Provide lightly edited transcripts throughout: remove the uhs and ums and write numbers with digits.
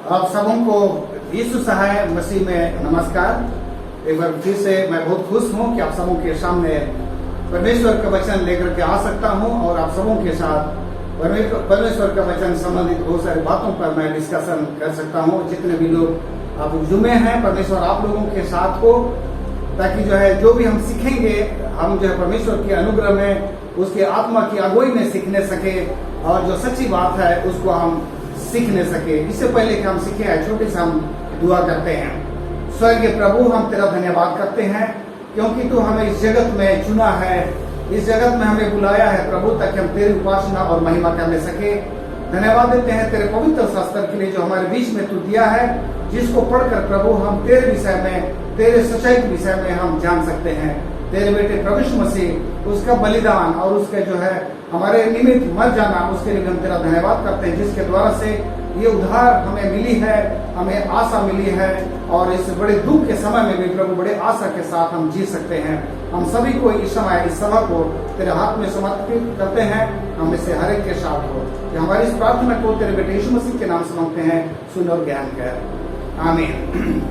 आप सबों को यीशु सहाय मसीह में नमस्कार। एक बार फिर से मैं बहुत खुश हूँ कि आप सबों के सामने परमेश्वर का वचन लेकर के आ सकता हूँ और आप सबों के साथ परमेश्वर का वचन संबंधित बहुत सारी बातों पर मैं डिस्कशन कर सकता हूँ। जितने भी लोग आप जुमे हैं, परमेश्वर आप लोगों के साथ हो, ताकि जो भी हम सीखेंगे हम परमेश्वर के अनुग्रह में, उसके आत्मा की अगुवाई में सीखने सके और जो सच्ची बात है उसको हम सीखने सके। इससे पहले कि हम सीखे छोटे से हम दुआ करते हैं। स्वर्गीय प्रभु, हम तेरा धन्यवाद करते हैं क्योंकि तू हमें इस जगत में चुना है, इस जगत में हमें बुलाया है प्रभु, ताकि हम तेरी उपासना और महिमा करने सके। धन्यवाद देते हैं तेरे पवित्र शास्त्र के लिए जो हमारे बीच में तू दिया है, जिसको पढ़कर प्रभु हम तेरे विषय में, तेरे सच्चाई के विषय में हम जान सकते हैं। तेरे बेटे प्रभु यीशु मसीह, उसका बलिदान और उसके हमारे निमित्त मर जाना, उसके लिए हम तेरा धन्यवाद करते हैं, जिसके द्वारा से ये उद्धार हमें मिली है, हमें आशा मिली है और इस बड़े दुख के समय में भी प्रभु बड़े आशा के साथ हम जी सकते हैं। हम सभी को इस समय इस सभा को तेरे हाथ में समर्पित करते हैं। हम इससे हर एक के साथ हो कि हमारी इस प्रार्थना को तेरे बेटे यीशु मसीह के नाम से मांगते हैं, सुन और ज्ञान कर, आमीन।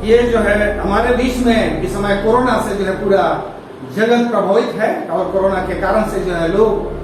ये हमारे बीच में इस समय कोरोना से पूरा जगत प्रभावित है और कोरोना के कारण से लोग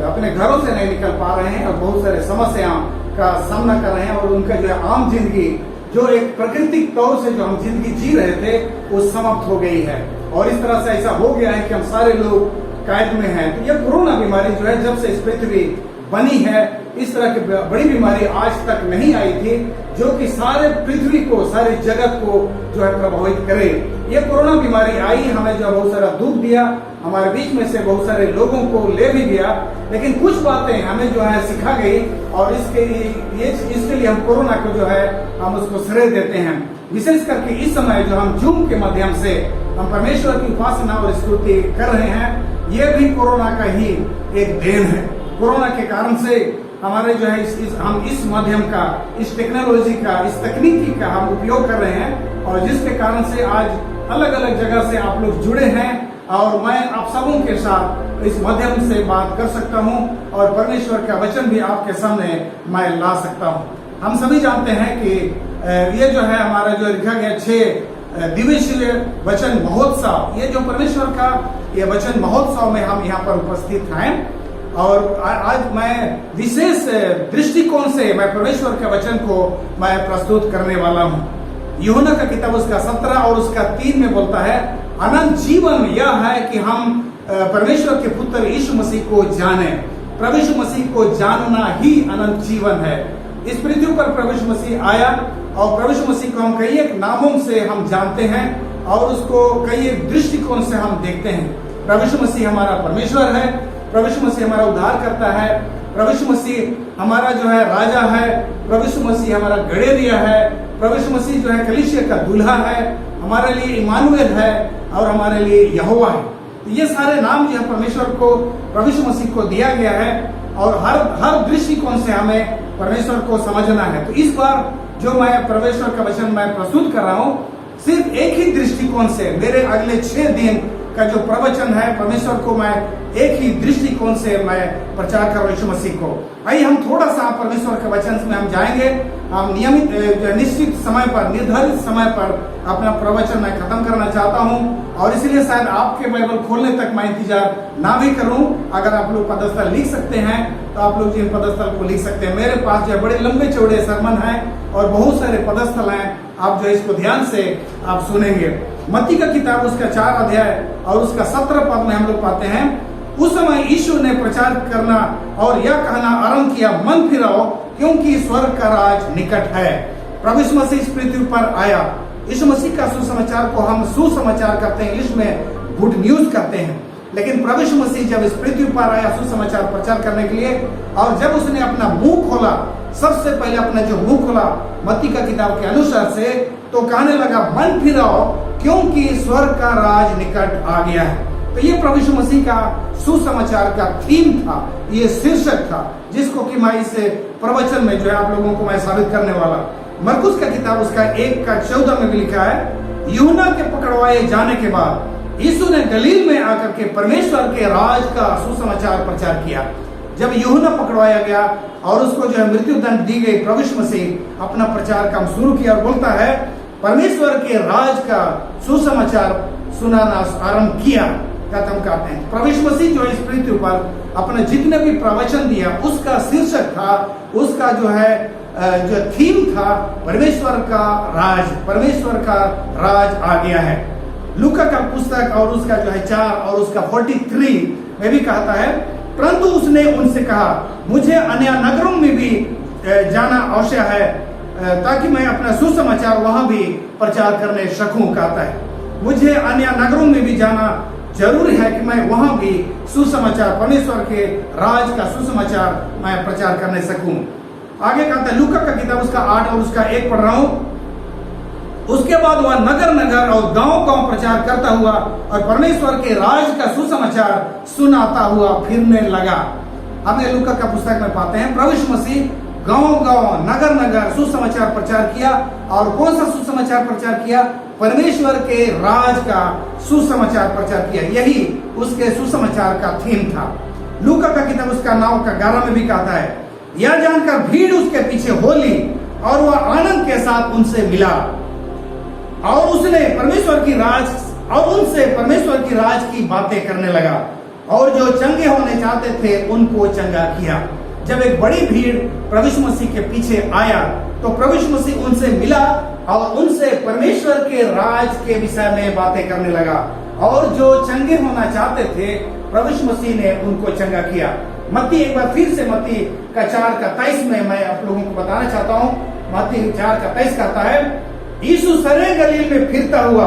अपने घरों से नहीं निकल पा रहे हैं और बहुत सारे समस्याओं का सामना कर रहे हैं और उनका आम जिंदगी जो एक प्राकृतिक तौर से जो हम जिंदगी जी रहे थे वो समाप्त हो गई है। और इस तरह से ऐसा हो गया है कि हम सारे लोग कैद में हैं। तो यह कोरोना बीमारी जब से इस पृथ्वी बनी है, इस तरह की बड़ी बीमारी आज तक नहीं आई थी जो कि सारे पृथ्वी को, सारे जगत को प्रभावित करे। ये कोरोना बीमारी आई, हमें बहुत सारा दुख दिया, हमारे बीच में से बहुत सारे लोगों को ले भी गया, लेकिन कुछ बातें हमें सिखा गई और इसके लिए हम कोरोना को हम उसको श्रेय देते हैं। विशेष करके इस समय हम जूम के माध्यम से हम परमेश्वर की उपासना और स्तुति कर रहे हैं, ये भी कोरोना का ही एक देन है। कोरोना के कारण से हमारे हम इस माध्यम का, इस टेक्नोलॉजी का, इस तकनीकी का हम उपयोग कर रहे हैं और जिसके कारण से आज अलग अलग जगह से आप लोग जुड़े हैं और मैं आप सबों के साथ इस माध्यम से बात कर सकता हूं और परमेश्वर का वचन भी आपके सामने मैं ला सकता हूं। हम सभी जानते हैं कि ये हमारा लिखा गया 6 दिवसीय वचन महोत्सव, ये जो परमेश्वर का ये वचन महोत्सव में हम यहाँ पर उपस्थित हैं और आज मैं विशेष दृष्टिकोण से मैं परमेश्वर के वचन को मैं प्रस्तुत करने वाला हूँ। यूहन्ना का किताब उसका 17 और उसका 3 में बोलता है, अनंत जीवन यह है कि हम परमेश्वर के पुत्र यीशु मसीह को जाने। प्रभु यीशु मसीह को जानना ही अनंत जीवन है। इस पृथ्वी पर प्रभु यीशु मसीह आया और प्रभु यीशु मसीह को हम कई एक नामों से हम जानते हैं और उसको कई एक दृष्टिकोण से हम देखते हैं। प्रभु यीशु मसीह हमारा परमेश्वर है, प्रभु यीशु मसीह हमारा उद्धार करता है, प्रभु यीशु मसीह हमारा राजा है, प्रभु यीशु मसीह हमारा गड़ेरिया है, प्रभु यीशु मसीह कलीसिया का दूल्हा है, हमारे लिए इमानुएल है और हमारे लिए यहोवा है। तो ये सारे नाम परमेश्वर को, प्रभु यीशु मसीह को दिया गया है और हर दृष्टिकोण से हमें परमेश्वर को समझना है। तो इस बार जो मैं परमेश्वर का वचन मैं प्रस्तुत कर रहा हूँ, सिर्फ एक ही दृष्टिकोण से मेरे अगले 6 दिन का जो प्रवचन है, परमेश्वर को मैं एक ही दृष्टिकोण से मैं प्रचार कर यीशु मसीह को। आइए हम थोड़ा सा परमेश्वर के वचन में हम जाएंगे। हम नियमित निश्चित समय पर, निर्धारित समय पर अपना प्रवचन मैं खत्म करना चाहता हूं और इसलिए शायद आपके बाइबल खोलने तक मैं इंतजार ना भी करूं। अगर आप लोग पदस्थल लिख सकते हैं तो आप लोग जिन पदस्थल को लिख सकते हैं। मेरे पास बड़े लंबे चौड़े सरमन है और बहुत सारे पदस्थल हैं, आप इसको ध्यान से आप सुनेंगे। मत्ती का किताब उसका 4 अध्याय और उसका 17 पद में हम लोग पाते हैं, उस समय यीशु ने प्रचार करना और यह कहना आरंभ किया, मन फिराओ क्योंकि स्वर्ग का राज निकट है। प्रभु यीशु मसीह इस पृथ्वी पर आया। यीशु मसीह का सुसमाचार को हम सुसमाचार करते हैं, इंग्लिश में गुड न्यूज कहते हैं। लेकिन प्रभु यीशु मसीह जब इस पृथ्वी पर आया सुसमाचार प्रचार करने के लिए और जब उसने अपना मुंह खोला, सबसे पहले अपना जो मुंह खोला मत्ती का किताब के अनुसार से, तो कहने लगा मन फिराओ क्योंकि स्वर्ग का राज निकट आ गया है। तो ये प्रभु यीशु मसीह का सुसमाचार का थीम था, ये शीर्षक था, जिसको कि मैं इस प्रवचन में आप लोगों को मैं साबित करने वाला। मरकुस का किताब उसका 1 का 14 में भी लिखा है, यूहन्ना के पकड़वाए जाने के बाद यीशु ने गलील में आकर के परमेश्वर के राज का सुसमाचार प्रचार किया। जब यूहन्ना पकड़वाया गया और उसको जो है मृत्यु दंड दी गई, प्रभु यीशु मसीह अपना प्रचार काम शुरू किया और बोलता है परमेश्वर के राज का सुसमाचार सुनाना आरंभ किया। खत्म करते हैं। प्रभु यीशु मसीह जो इस पृथ्वी पर अपने जितने भी प्रवचन दिया उसका शीर्षक था, उसका जो है जो थीम था परमेश्वर का राज, परमेश्वर का राज आ गया है। लूका का पुस्तक और उसका जो है 4 और उसका 43 में भी कहता है, परंतु उसने उनसे कहा मुझे अन्य नगरों में भी जाना आवश्यक है ताकि मैं अपना सुसमाचार वहां भी प्रचार करने सकूं। कहता है मुझे अन्य नगरों में भी जाना जरूरी है कि मैं वहां भी सुसमाचार, परमेश्वर के राज का सुसमाचार मैं प्रचार करने सकूं। आगे कहता है लूका का किताब उसका 8 और उसका 1 पढ़ रहा हूं। उसके बाद वह नगर नगर और गांव गांव प्रचार करता हुआ और परमेश्वर के राज का सुसमाचार सुनाता हुआ फिरने लगा। हमें लूका का पुस्तक में पाते हैं प्रभु यीशु मसीह गांव गांव नगर नगर सुसमाचार प्रचार किया। और कौन सा सुसमाचार प्रचार किया? परमेश्वर के राज का सुसमाचार प्रचार किया। यही उसके सुसमाचार का थीम था। लूका का किताब उसका 9 का 11 में भी कहता है, यह जानकर भीड़ उसके पीछे हो ली और वह आनंद के साथ उनसे मिला और उसने परमेश्वर की राज और उनसे परमेश्वर की राज की बातें करने लगा और जो चंगे होने चाहते थे उनको चंगा किया। जब एक बड़ी भीड़ प्रभु यीशु मसीह के पीछे आया तो प्रभु यीशु मसीह उनसे मिला और उनसे परमेश्वर के राज के विषय में बातें करने लगा और जो चंगे होना चाहते थे प्रभु यीशु मसीह ने उनको चंगा किया। मत्ती एक बार फिर से मत्ती का 4 का 23 में मैं आप लोगों को बताना चाहता हूँ। मत्ती 4 का 23 कहता है, यीशु सारे गलील में फिरता हुआ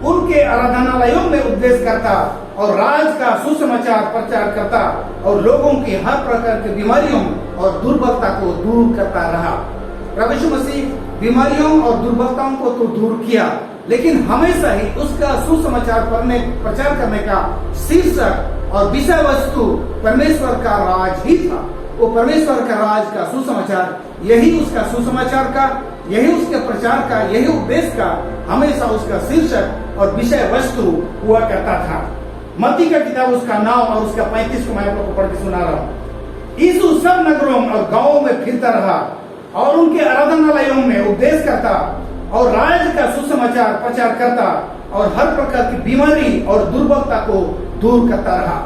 उनके आराधनालयों में उपदेश करता और राज का सुसमाचार प्रचार करता और लोगों की हर प्रकार की बीमारियों और दुर्बलता को दूर करता रहा। प्रभु यीशु मसीह बीमारियों और दुर्बलताओं को तो दूर किया, लेकिन हमेशा ही उसका सुसमाचार प्रचार करने का शीर्षक और विषय वस्तु परमेश्वर का राज ही था। वो परमेश्वर का राज का सुसमाचार, यही उसका सुसमाचार का, यही उसके प्रचार का, यही उपदेश का हमेशा उसका शीर्षक और विषय वस्तु हुआ करता था। मत्ती का किताब उसका 9 और उसका 35 को मैं आप लोग को पढ़ के सुना रहा हूँ। यीशु सब नगरों और गांवों में फिरता रहा और उनके आराधनालयों में उपदेश करता और राज का सुसमाचार प्रचार करता और हर प्रकार की बीमारी और दुर्बलता को दूर करता रहा।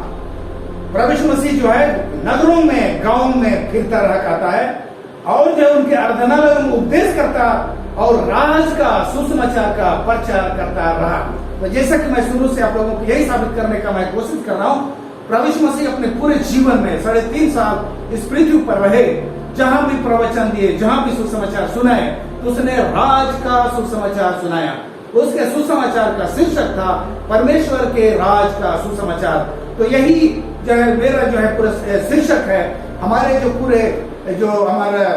प्रभु यीशु मसीह जो है नगरों में गांव में फिरता रहा कहता है और जो उनके आराधनालयों में उपदेश करता और राज का सुसमाचार का प्रचार करता रहा। तो जैसा कि मैं शुरू से आप लोगों को यही साबित करने का मैं कोशिश कर रहा हूँ, प्रभु यीशु मसीह अपने पूरे जीवन में 3.5 साल इस पृथ्वी पर रहे, जहां भी प्रवचन दिए, जहां भी सुसमाचार सुनाए, तो उसने राज का सुसमाचार सुनाया। उसके सुसमाचार का शीर्षक था परमेश्वर के राज का सुसमाचार। तो यही जो है मेरा जो है पूरा शीर्षक है, हमारे जो पूरे जो हमारा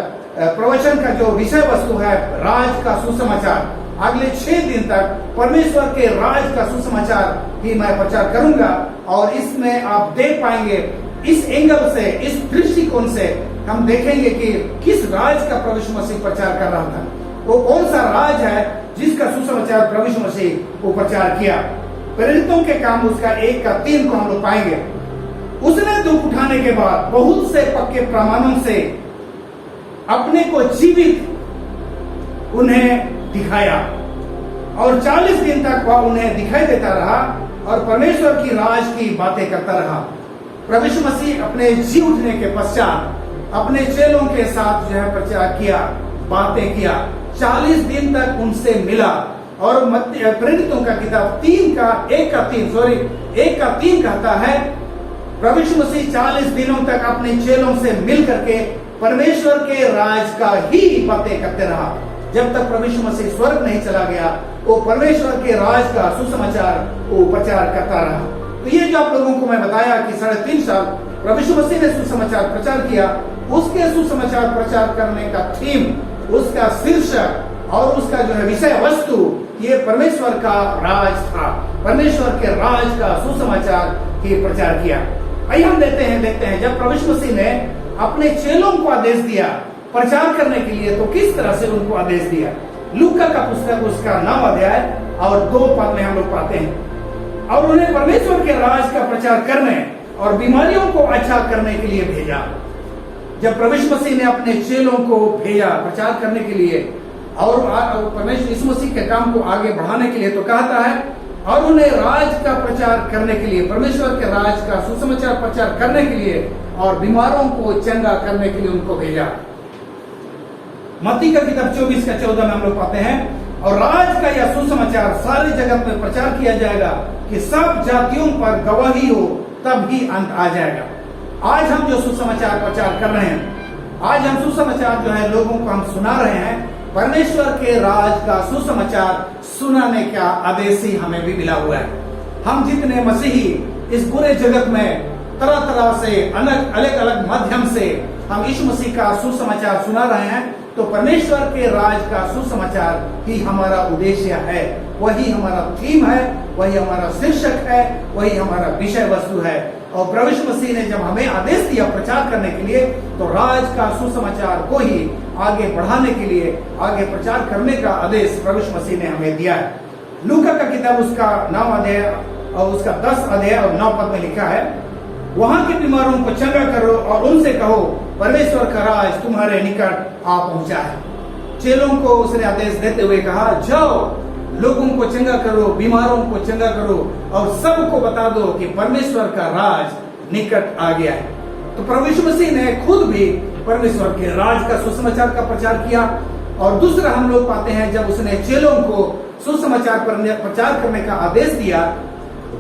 प्रवचन का जो विषय वस्तु है राज का सुसमाचार। अगले 6 दिन तक परमेश्वर के राज का सुसमाचार ही मैं प्रचार करूंगा और इसमें आप देख पाएंगे इस एंगल से, इस दृष्टिकोण से हम देखेंगे कि किस राज का प्रभु यीशु मसीह प्रचार कर रहा था। वो कौन सा राज है जिसका सुसमाचार प्रभु यीशु मसीह को प्रचार किया। प्रेरितों के काम उसका 1 का 3 को हम लोग पाएंगे। उसने दुख उठाने के बाद बहुत से पक्के प्रमाणों से अपने को जीवित उन्हें दिखाया और 40 दिन तक वह उन्हें दिखाई देता रहा और परमेश्वर की राज की बातें करता रहा। प्रभु यीशु मसीह अपने जी उठने के पश्चात अपने चेलों के साथ जो है प्रचार किया, बातें किया, 40 दिन तक उनसे मिला। और प्रेरितों का किताब 1 का 3 कहता है प्रभु यीशु मसीह 40 दिनों तक अपने चेलों से मिल करके परमेश्वर के राज का ही बातें करते रहा। जब तक प्रभु यीशु मसीह स्वर्ग नहीं चला गया, वो परमेश्वर के राज का सुसमाचार वो प्रचार करता रहा। तो ये जो आप लोगों को मैं बताया कि 3.5 साल प्रभु यीशु मसीह ने सुसमाचार प्रचार किया, उसके सुसमाचार प्रचार करने का थीम, उसका शीर्षक और उसका जो है विषय वस्तु ये परमेश्वर का राज था। परमेश्वर के राज का सुसमाचार ही प्रचार किया। आइए हम देखते हैं जब प्रभु यीशु मसीह ने अपने चेलों को आदेश दिया प्रचार करने के लिए, तो किस तरह से उनको आदेश दिया। लूका का पुस्तक उसका 9 अध्याय और 2 पद में हम लोग पाते हैं, और उन्हें परमेश्वर के राज का प्रचार करने और बीमारियों को अच्छा करने के लिए भेजा। जब प्रभु यीशु मसीह ने अपने चेलों को भेजा प्रचार करने के लिए और परमेश्वर यीशु मसीह के काम को आगे बढ़ाने के लिए, तो कहता है और उन्हें राज का प्रचार करने के लिए, परमेश्वर के राज का सुसमाचार प्रचार करने के लिए और बीमारों को चंगा करने के लिए उनको भेजा। मत्ती का किताब 24 का 14 में हम लोग पाते हैं, और राज का यह सुसमाचार सारे जगत में प्रचार किया जाएगा कि सब जातियों पर गवाही हो, तब ही अंत आ जाएगा। आज हम जो सुसमाचार प्रचार कर रहे हैं, आज हम सुसमाचार जो है लोगों को हम सुना रहे हैं, परमेश्वर के राज का सुसमाचार सुनाने का आदेश ही हमें भी मिला हुआ है। हम जितने मसीही इस पूरे जगत में तरह तरह से अलग अलग माध्यम से हम यीशु मसीह का सुसमाचार सुना रहे हैं, तो परमेश्वर के राज का सुसमाचार ही हमारा उद्देश्य है, वही हमारा थीम है, वही हमारा शीर्षक है, वही हमारा विषय वस्तु है। और प्रभु यीशु मसीह ने जब हमें आदेश दिया प्रचार करने के लिए, तो राज का सुसमाचार को ही आगे बढ़ाने के लिए, आगे प्रचार करने का आदेश प्रभु यीशु मसीह ने हमें दिया है। लूका का किताब उसका 9 अध्याय और उसका 10 अध्याय और 9 पद में लिखा है, वहां के बीमारों को चंगा करो और उनसे कहो परमेश्वर का राज तुम्हारे निकट आ पहुंचा है। चेलों को उसने आदेश देते हुए कहा, जाओ लोगों को चंगा करो, बीमारों को चंगा करो और सबको बता दो कि परमेश्वर का राज निकट आ गया है। तो प्रभु यीशु मसीह ने खुद भी परमेश्वर के राज का सुसमाचार का प्रचार किया। और दूसरा हम लोग पाते हैं, जब उसने चेलों को सुसमाचार प्रचार करने का आदेश दिया,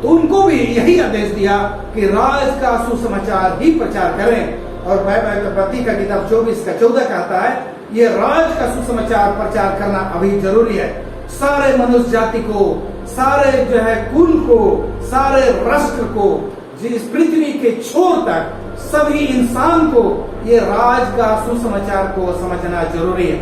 तो उनको भी यही आदेश दिया कि राज का सुसमाचार ही प्रचार करें। और मत्ती का किताब 24 का 14 कहता है, ये राज का सुसमाचार प्रचार करना अभी जरूरी है। सारे मनुष्य जाति को, सारे जो है कुल को, सारे राष्ट्र को, जिस पृथ्वी के छोर तक सभी इंसान को ये राज का सुसमाचार को समझना जरूरी है।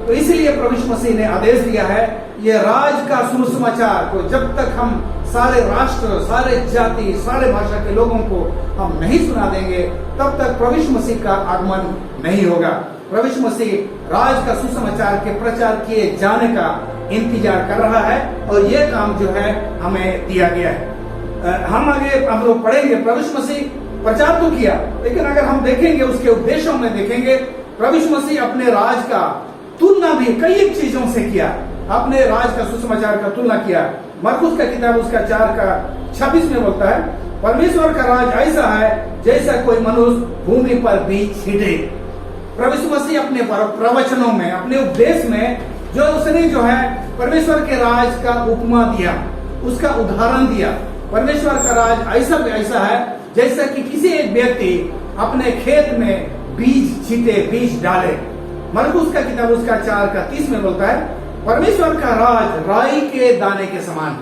तो इसलिए प्रभु यीशु मसीह ने आदेश दिया है, ये राज का सुसमाचार को जब तक हम सारे राष्ट्र, सारे जाति, सारे भाषा के लोगों को हम नहीं सुना देंगे, तब तक प्रभु यीशु मसीह का आगमन नहीं होगा। प्रभु यीशु मसीह राज का सुसमाचार के प्रचार किए जाने का इंतजार कर रहा है और ये काम जो है हमें दिया गया है। हम आगे हम लोग पढ़ेंगे, प्रभु यीशु मसीह प्रचार तो किया, लेकिन अगर हम देखेंगे उसके उपदेशों में देखेंगे, प्रभु यीशु मसीह अपने राज का तुलना भी कई चीजों से किया, अपने राज का सुसमाचार का तुलना किया। मरकुस का किताब उसका 4 का 26 में बोलता है, परमेश्वर का राज ऐसा है जैसा कोई मनुष्य भूमि पर बीज छींटे। प्रभु यीशु मसीह अपने प्रवचनों में, अपने उपदेश में जो उसने जो है परमेश्वर के राज का उपमा दिया, उसका उदाहरण दिया। परमेश्वर का राज ऐसा है जैसा कि किसी एक व्यक्ति अपने खेत में बीज छींटे, बीज डाले। मरकुस का किताब उसका 4 का 30 में बोलता है, परमेश्वर का राज राई के दाने के समान।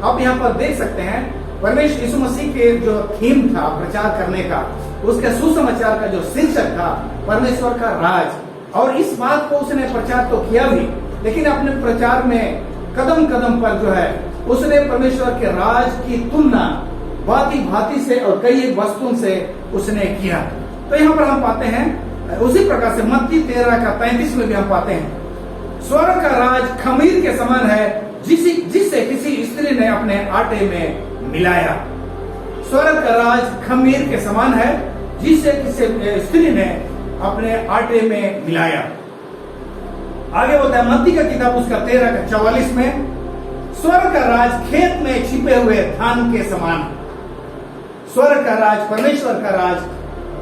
आप यहाँ पर देख सकते हैं, परमेश्वर यीशु मसीह के जो थीम था प्रचार करने का, उसके सुसमाचार का जो शीर्षक था परमेश्वर का राज, और इस बात को उसने प्रचार तो किया भी, लेकिन अपने प्रचार में कदम कदम पर जो है उसने परमेश्वर के राज की तुलना भांति भांति से और कई एक वस्तुओं से उसने किया। तो यहाँ पर हम पाते हैं उसी प्रकार से मत्ती 13 का 33 में भी हम पाते हैं, स्वर्ग का राज खमीर के समान है जिसे किसी स्त्री ने अपने आटे में मिलाया। स्वर्ग का राज खमीर के समान है जिसे किसी स्त्री ने अपने आटे में मिलाया। आगे बोलता है मत्ती का किताब उसका 13 का 44 में, स्वर्ग का राज खेत में छिपे हुए धान के समान। स्वर्ग का राज, परमेश्वर का राज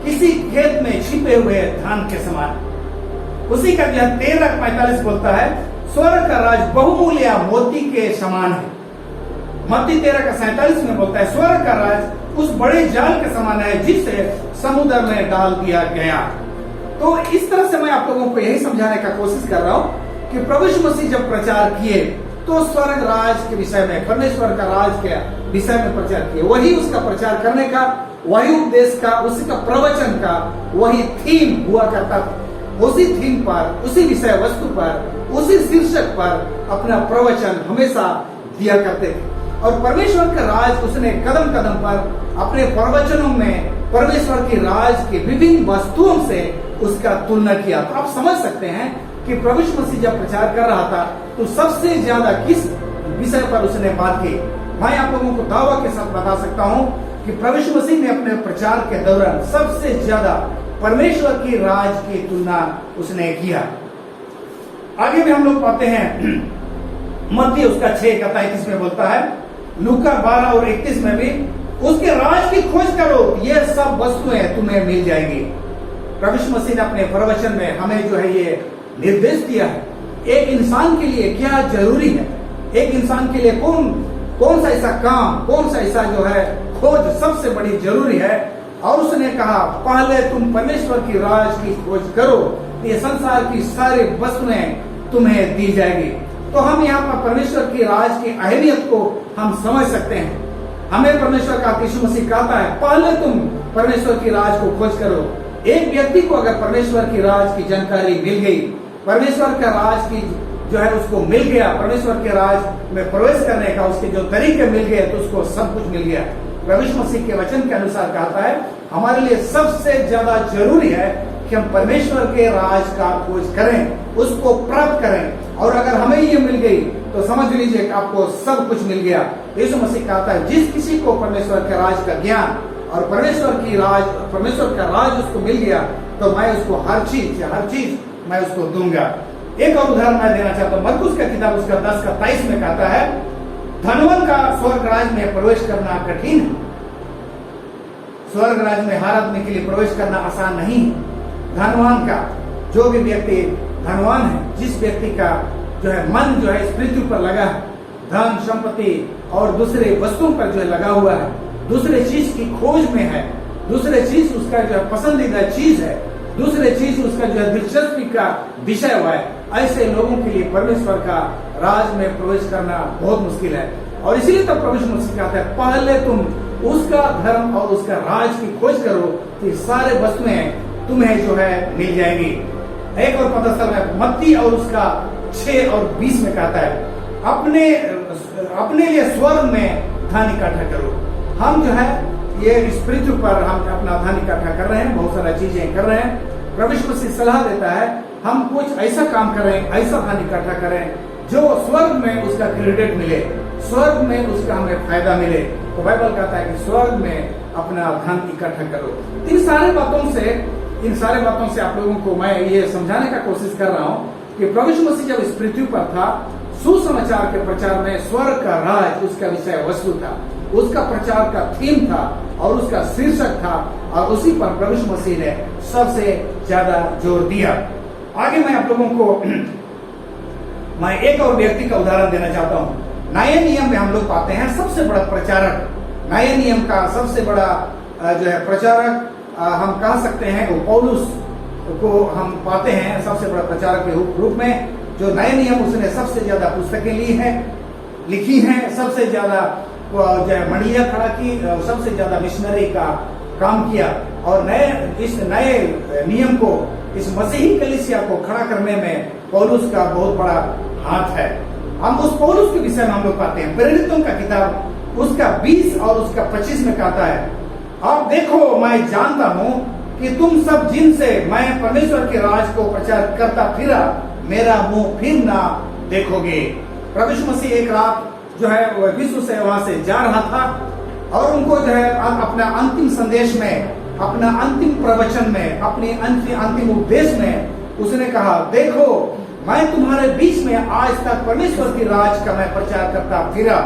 किसी खेत में छिपे हुए धान के समान। उसी का 13:45 बोलता है, स्वर्ग का राज बहुमूल्य मोती के समान है। मत्ती 13 का 47 में बोलता है, स्वर्ग का राज उस बड़े जाल के समान है जिसे समुद्र में डाल दिया गया। तो इस तरह से मैं आप लोगों को यही समझाने का कोशिश कर रहा हूँ कि प्रभु यीशु मसीह जब प्रचार किए तो स्वर्ग राज के विषय में, परमेश्वर का राज के विषय में प्रचार किए। वही उसका प्रचार करने का, वही उपदेश का, उसी का प्रवचन का वही थीम हुआ करता था। उसी थीम पर, उसी विषय वस्तु पर, उसी शीर्षक पर अपना प्रवचन हमेशा दिया करते थे। और परमेश्वर का राज उसने कदम कदम पर अपने प्रवचनों में परमेश्वर की राज की विभिन्न वस्तुओं से उसका तुलना किया। तो आप समझ सकते हैं कि प्रभु यीशु मसीह जब प्रचार कर रहा था तो सबसे ज्यादा किस विषय पर उसने बात की। मैं आप लोगों को दावा के साथ बता सकता हूं कि प्रभु यीशु मसीह ने अपने प्रचार के दौरान सबसे ज्यादा परमेश्वर की राज की तुलना उसने किया। आगे भी हम लोग पाते हैं मत्ती उसका 6:31 में बोलता है, लूका 12 और 31 में भी उसके राज की खोज करो, ये सब वस्तुएं तुम्हें मिल जाएगी। प्रभु यीशु मसीह ने अपने प्रवचन में हमें जो है ये निर्देश दिया है, एक इंसान के लिए क्या जरूरी है, एक इंसान के लिए कौन सा ऐसा काम, कौन सा ऐसा जो है खोज सबसे बड़ी जरूरी है। और उसने कहा पहले तुम परमेश्वर की राज की खोज करो, ये संसार की सारी वस्तुएं तुम्हें दी जाएगी। तो हम यहाँ पर परमेश्वर की राज की अहमियत को हम समझ सकते हैं। हमें परमेश्वर का यीशु मसीह कहता है पहले तुम परमेश्वर की राज को खोज करो। एक व्यक्ति को अगर परमेश्वर की राज की जानकारी मिल गई, परमेश्वर का राज की जो है उसको मिल गया, परमेश्वर के राज में प्रवेश करने का उसके जो तरीके मिल गए, तो उसको सब कुछ मिल गया। प्रभु यीशु मसीह के वचन के अनुसार कहता है हमारे लिए सबसे ज्यादा जरूरी है कि हम परमेश्वर के राज का खोज करें, उसको प्राप्त करें। और अगर हमें ये मिल गई तो समझ लीजिए कि आपको सब कुछ मिल गया। यीशु मसीह कहता है जिस किसी को परमेश्वर के राज का ज्ञान और परमेश्वर का राज उसको मिल गया, तो मैं उसको हर चीज मैं उसको दूंगा। एक और उदाहरण मैं देना चाहता हूँ, मरकुस का किताब उसका 10:23 में कहता है धनवान का स्वर्ग राज में प्रवेश करना कठिन है। स्वर्ग राज में हर आदमी के लिए प्रवेश करना आसान नहीं है। धनवान का, जो भी व्यक्ति धनवान है, जिस व्यक्ति का जो है मन जो है इस पृथ्वी पर लगा है, धन संपत्ति और दूसरे वस्तुओं पर जो है लगा हुआ है, दूसरे चीज की खोज में है, दूसरे चीज उसका जो है पसंदीदा चीज है, दूसरे चीज उसका जो है दिलचस्पी का विषय हुआ है, ऐसे लोगों के लिए परमेश्वर का राज में प्रवेश करना बहुत मुश्किल है। और इसीलिए तो प्रभु यीशु मसीह कहता है पहले तुम उसका धर्म और उसका राज की खोज करो, तो सारे वस्तुएं तुम्हें जो है मिल जाएगी। एक और पता है मत्ती और उसका 6 और 20 में कहता है अपने लिए स्वर्ग में धन इकट्ठा करो। हम जो है ये इस पृथ्वी पर हम अपना धन इकट्ठा कर रहे हैं, बहुत सारा चीजें कर रहे हैं। प्रभु यीशु मसीह सलाह देता है हम कुछ ऐसा काम करें, ऐसा धन इकट्ठा करें जो स्वर्ग में उसका क्रेडिट मिले, स्वर्ग में उसका हमें फायदा मिले। तो बाइबल कहता है कि स्वर्ग में अपना धन इकट्ठा करो। इन सारे बातों से आप लोगों को मैं ये समझाने का कोशिश कर रहा हूँ कि प्रभु यीशु मसीह जब इस पृथ्वी पर था, सुसमाचार के प्रचार में स्वर्ग का राज उसका विषय वस्तु था, उसका प्रचार का थीम था और उसका शीर्षक था, और उसी पर प्रभु यीशु मसीह ने सबसे ज्यादा जोर दिया। आगे मैं आप लोगों को मैं एक और व्यक्ति का उदाहरण देना चाहता हूँ। नए नियम में हम लोग पाते हैं सबसे बड़ा प्रचारक, नए नियम का सबसे बड़ा जो है प्रचारक हम कह सकते हैं वो पौलुस को हम पाते हैं सबसे बड़ा प्रचारक के रूप में। जो नए नियम उसने सबसे ज्यादा पुस्तकें लिखी हैं, सबसे ज्यादा जो है मंडिया खड़ा की, सबसे ज्यादा मिशनरी का काम किया, और इस नए नियम को, इस मसीही कलीसिया को खड़ा करने में पौलुस का बहुत बड़ा हाथ है। हम उस पौलुस के विषय में हम लोग पाते हैं प्रेरितों का किताब उसका 20 और उसका 25 में कहता है अब देखो मैं जानता हूँ कि तुम सब जिनसे मैं परमेश्वर के राज को प्रचार करता फिरा, मेरा मुंह फिर ना देखोगे। प्रभु यीशु मसीह एक रात जो है वो विश्व से वहां से जा रहा था, और उनको जो है अपना अंतिम संदेश में, अपना अंतिम प्रवचन में, अपने अंतिम उपदेश में उसने कहा देखो मैं तुम्हारे बीच में आज तक परमेश्वर की राज का मैं प्रचार करता फिरा,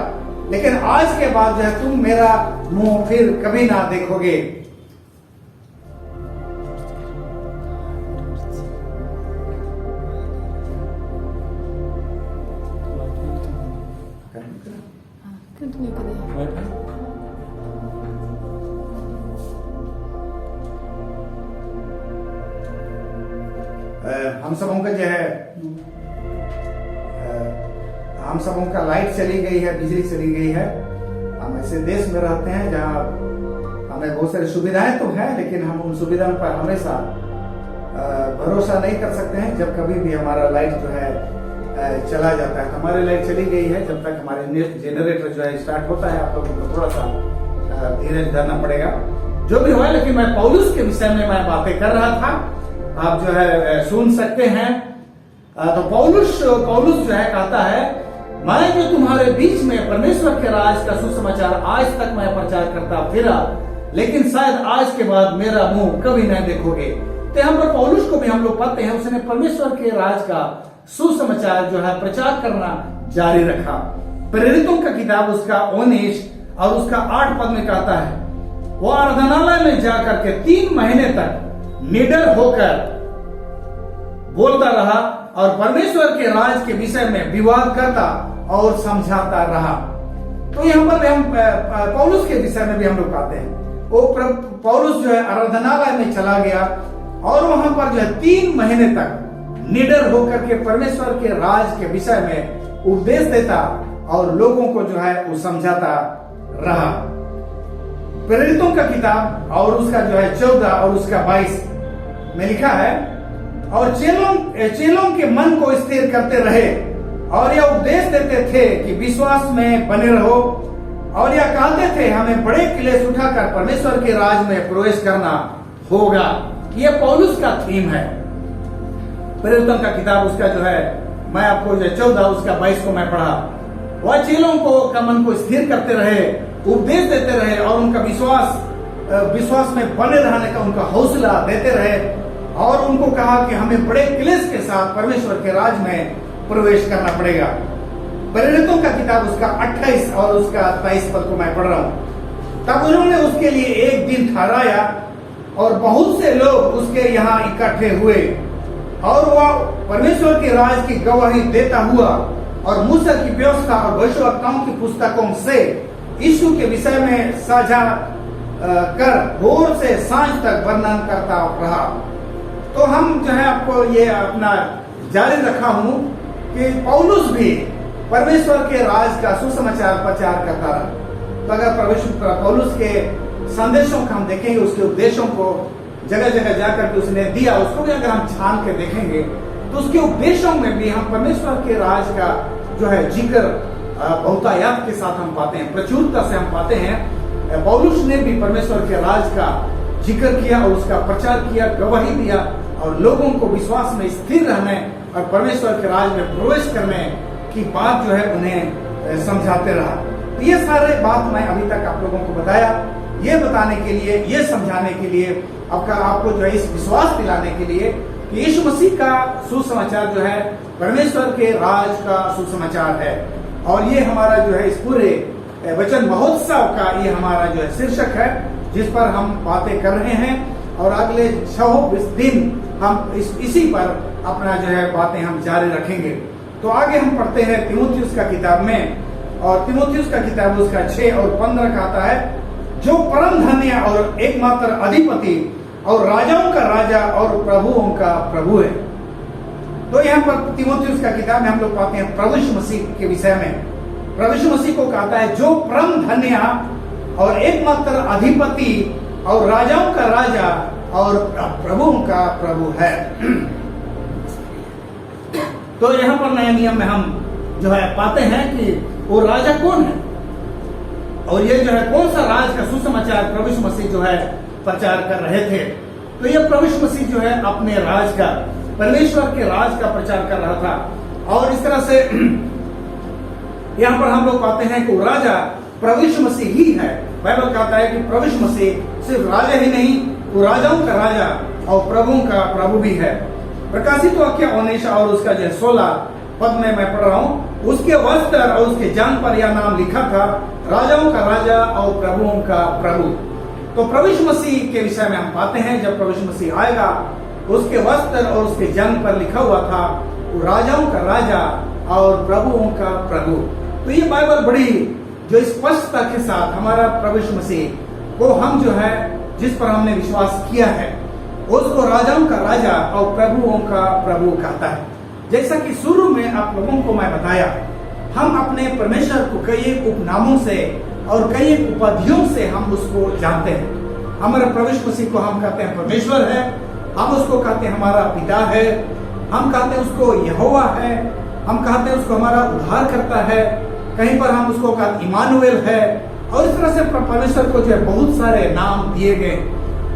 लेकिन आज के बाद जो है तुम मेरा मुंह फिर कभी ना देखोगे। हम सबों का जो है हम सबों का लाइट चली गई है, बिजली चली गई है। हम ऐसे देश में रहते हैं जहाँ हमें बहुत सारी सुविधाएं तो है, लेकिन हम उन सुविधाओं पर हमेशा भरोसा नहीं कर सकते हैं। जब कभी भी हमारा लाइट जो है चला जाता है, हमारी लाइट चली गई है, जब तक हमारे जनरेटर जो है स्टार्ट होता है, आप लोगों को थोड़ा सा धीरे धरना पड़ेगा। जो भी हुआ, लेकिन मैं पौलुस के विषय में मैं बातें कर रहा था, आप जो है सुन सकते हैं। तो पौलुस जो है कहता है मैं जो तुम्हारे बीच में परमेश्वर के राज का सुसमाचार आज तक मैं प्रचार करता फिरा, लेकिन शायद आज के बाद मेरा मुंह कभी नहीं देखोगे। तो यहाँ पर पौलुस को भी हम लोग पाते हैं, उसने परमेश्वर के राज का सुसमाचार जो है प्रचार करना जारी रखा। प्रेरितों का किताब उसका 19 और उसका 8 पद में कहता है, वो आराधनालय में जाकर के 3 महीने तक निडर होकर बोलता रहा और परमेश्वर के राज के विषय में विवाद करता और समझाता रहा। तो यहाँ पर हम पौलुस के विषय में भी हम लोग पाते हैं, वो पौलुस जो है आराधनालय में चला गया और वहां पर जो है 3 महीने तक निडर होकर के परमेश्वर के राज के विषय में उपदेश देता और लोगों को जो है वो समझाता रहा। प्रेरितों का किताब और उसका जो है 14 और उसका 22 में लिखा है, और चेलों के मन को स्थिर करते रहे और यह उपदेश देते थे कि विश्वास में बने रहो, और यह कहते थे हमें बड़े क्लेश उठाकर परमेश्वर के राज में प्रवेश करना होगा। यह पौलुस का थीम है। प्रेरितों का किताब उसका जो है, मैं आपको जो 14 उसका 22 को मैं पढ़ा, वह चेलों को का मन को स्थिर करते रहे, उपदेश देते रहे और उनका विश्वास में बने रहने का उनका हौसला देते रहे, और उनको कहा कि हमें बड़े क्लेश के साथ परमेश्वर के राज में प्रवेश करना पड़ेगा। प्रेरितों का किताब उसका 28 और उसका 23 पद को मैं पढ़ रहा हूं। तब उन्होंने उसके लिए एक दिन ठहराया और बहुत से लोग उसके यहाँ इकट्ठे हुए, और वह परमेश्वर के राज की गवाही देता हुआ और मूसा की व्यवस्था और भविष्यवक्ताओं की पुस्तकों से यीशु के विषय में साझा कर भोर से सांझ तक वर्णन करता रहा। तो हम जो है आपको ये अपना जारी रखा हूं कि पौलुस भी परमेश्वर के राज का सुसमाचार प्रचार करता रहा। तो अगर पौलुस के संदेशों को हम देखेंगे, उसके उपदेशों को जगह जगह जाकर के उसने दिया, उसको भी अगर हम छान के देखेंगे तो उसके उपदेशों में भी हम परमेश्वर के राज का जो है जिक्र बहुतायत के साथ हम पाते हैं, प्रचुरता से हम पाते हैं। पौलुस ने भी परमेश्वर के राज का जिक्र किया और उसका प्रचार किया, गवाही दिया और लोगों को विश्वास में स्थिर रहने और परमेश्वर के राज में प्रवेश करने की बात जो है उन्हें समझाते रहा। तो ये सारे बात मैं अभी तक आप लोगों को बताया, ये बताने के लिए, ये समझाने के लिए, आपको जो है इस विश्वास दिलाने के लिए कि यीशु मसीह का सुसमाचार जो है परमेश्वर के राज का सुसमाचार है। और ये हमारा जो है इस पूरे वचन महोत्सव का ये हमारा जो है शीर्षक है, जिस पर हम बातें कर रहे हैं, और अगले 26 दिन हम इसी पर अपना जो है बातें हम जारी रखेंगे। तो आगे हम पढ़ते हैं तीमुथियुस का किताब में, और तीमुथियुस का किताब उसका 6 और 15 का आता है, जो परम धन्य और एकमात्र अधिपति और राजाओं का राजा और प्रभुओं का प्रभु है। तो यहाँ पर तीमुथियुस का किताब में हम लोग पाते हैं प्रभु यीशु मसीह के विषय में। प्रभु यीशु मसीह को कहता है जो परम धन्य और एकमात्र अधिपति और राजाओं का राजा और प्रभुओं का प्रभु है। तो यहाँ पर नए नियम में हम जो है पाते हैं कि वो राजा कौन है, और ये जो है कौन सा राज का सुसमाचार प्रभु यीशु मसीह जो है प्रचार कर रहे थे। तो ये प्रभु यीशु मसीह जो है अपने राज का, परमेश्वर के राज का प्रचार कर रहा था। और इस तरह से यहाँ पर हम लोग पाते हैं कि वो राजा प्रभु यीशु मसीह ही है। बाइबल कहता है कि प्रभु यीशु मसीह सिर्फ राजा ही नहीं, वो राजाओं का राजा और प्रभुओं का प्रभु भी है। प्रकाशित वाक्य 19 और उसका जो 16 पद में मैं पढ़ रहा हूँ, उसके वस्त्र और उसके जांघ पर यह नाम लिखा था, राजाओं का राजा और प्रभुओं का प्रभु। तो प्रभु यीशु मसीह के विषय में हम पाते हैं, जब प्रभु यीशु मसीह आएगा उसके वस्त्र और उसके जांघ पर लिखा हुआ था, वो राजाओं का राजा और प्रभुओं का प्रभु। तो ये बाइबल बड़ी जो स्पष्टता के साथ हमारा प्रभु यीशु मसीह को हम जो है जिस पर हमने विश्वास किया है, उसको राजाओं का राजा और प्रभुओं का प्रभु कहता है। जैसा कि शुरू में आप लोगों को मैं बताया, हम अपने परमेश्वर को कई उपनामों से और कई उपाधियों से हम उसको जानते हैं। हमारे प्रभु यीशु मसीह को हम कहते हैं परमेश्वर है, हम उसको कहते हैं हमारा पिता है, हम कहते हैं उसको यहोवा है, हम कहते हैं उसको हमारा उद्धार करता है, कहीं पर हम उसको कहते इमानुएल है। और इस तरह से परमेश्वर को जो है बहुत सारे नाम दिए गए,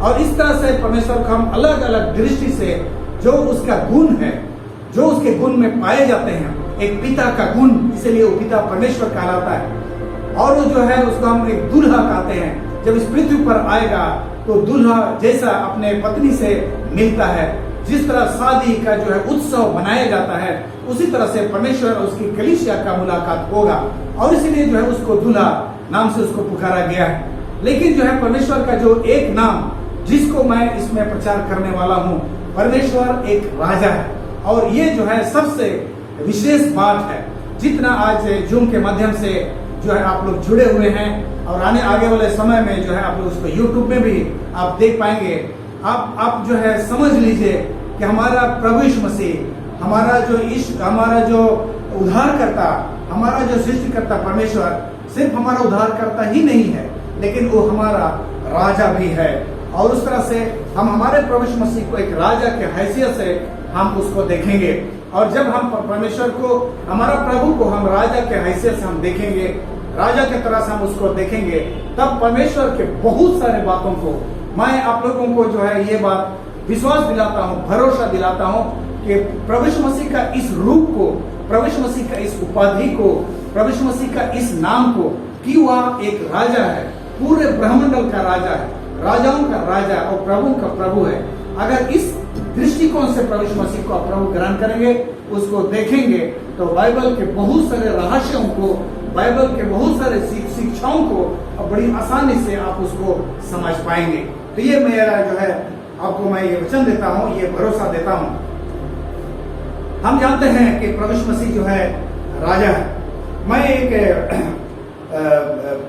और इस तरह से परमेश्वर को हम अलग अलग दृष्टि से जो उसका गुण है, जो उसके गुण में पाए जाते हैं, एक पिता का गुण, इसलिए वो पिता परमेश्वर कहलाता है। और वो जो है उसको हम एक दूल्हा कहते हैं। जब इस पृथ्वी पर आएगा तो दूल्हा जैसा अपने पत्नी से मिलता है, जिस तरह शादी का जो है उत्सव मनाया जाता है, उसी तरह से परमेश्वर और उसकी कलीसिया का मुलाकात होगा। और इसलिए जो है उसको दूल्हा नाम से उसको पुकारा गया है। लेकिन जो है परमेश्वर का जो एक नाम जिसको मैं इसमें प्रचार करने वाला हूँ, परमेश्वर एक राजा है। और ये जो है सबसे विशेष बात है। जितना आज जूम के माध्यम से जो है आप लोग जुड़े हुए हैं और आगे वाले समय में जो है आप लोग उसको यूट्यूब में भी आप देख पाएंगे। आप जो है समझ लीजिए कि हमारा प्रभु यीशु मसीह, हमारा जो उद्धारकर्ता, हमारा जो सृष्टिकर्ता परमेश्वर सिर्फ हमारा उद्धारकर्ता ही नहीं है, लेकिन वो हमारा राजा भी है। और उस तरह से हम हमारे प्रभु यीशु मसीह को एक राजा के हैसियत से हम उसको देखेंगे। और जब हम परमेश्वर को, हमारा प्रभु को हम राजा के हैसियत से हम देखेंगे, राजा के तरह से हम उसको देखेंगे, तब परमेश्वर के बहुत सारे बातों को मैं आप लोगों को जो है ये बात विश्वास दिलाता हूँ, भरोसा दिलाता हूँ कि प्रभु यीशु मसीह का इस रूप को, प्रभु यीशु मसीह का इस उपाधि को, प्रभु यीशु मसीह का इस नाम को, कि वह एक राजा है, पूरे ब्रह्मांड का राजा है, राजाओं का राजा और प्रभु का प्रभु है। अगर इस दृष्टिकोण से प्रभु यीशु मसीह को आप प्रभु ग्रहण करेंगे, उसको देखेंगे, तो बाइबल के बहुत सारे रहस्यों को, बाइबल के बहुत सारे शिक्षाओं को बड़ी आसानी से आप उसको समझ पाएंगे। तो ये मेरा जो है आपको मैं ये वचन देता हूँ, ये भरोसा देता हूँ। हम जानते हैं कि प्रभु यीशु मसीह जो है राजा है। मैं एक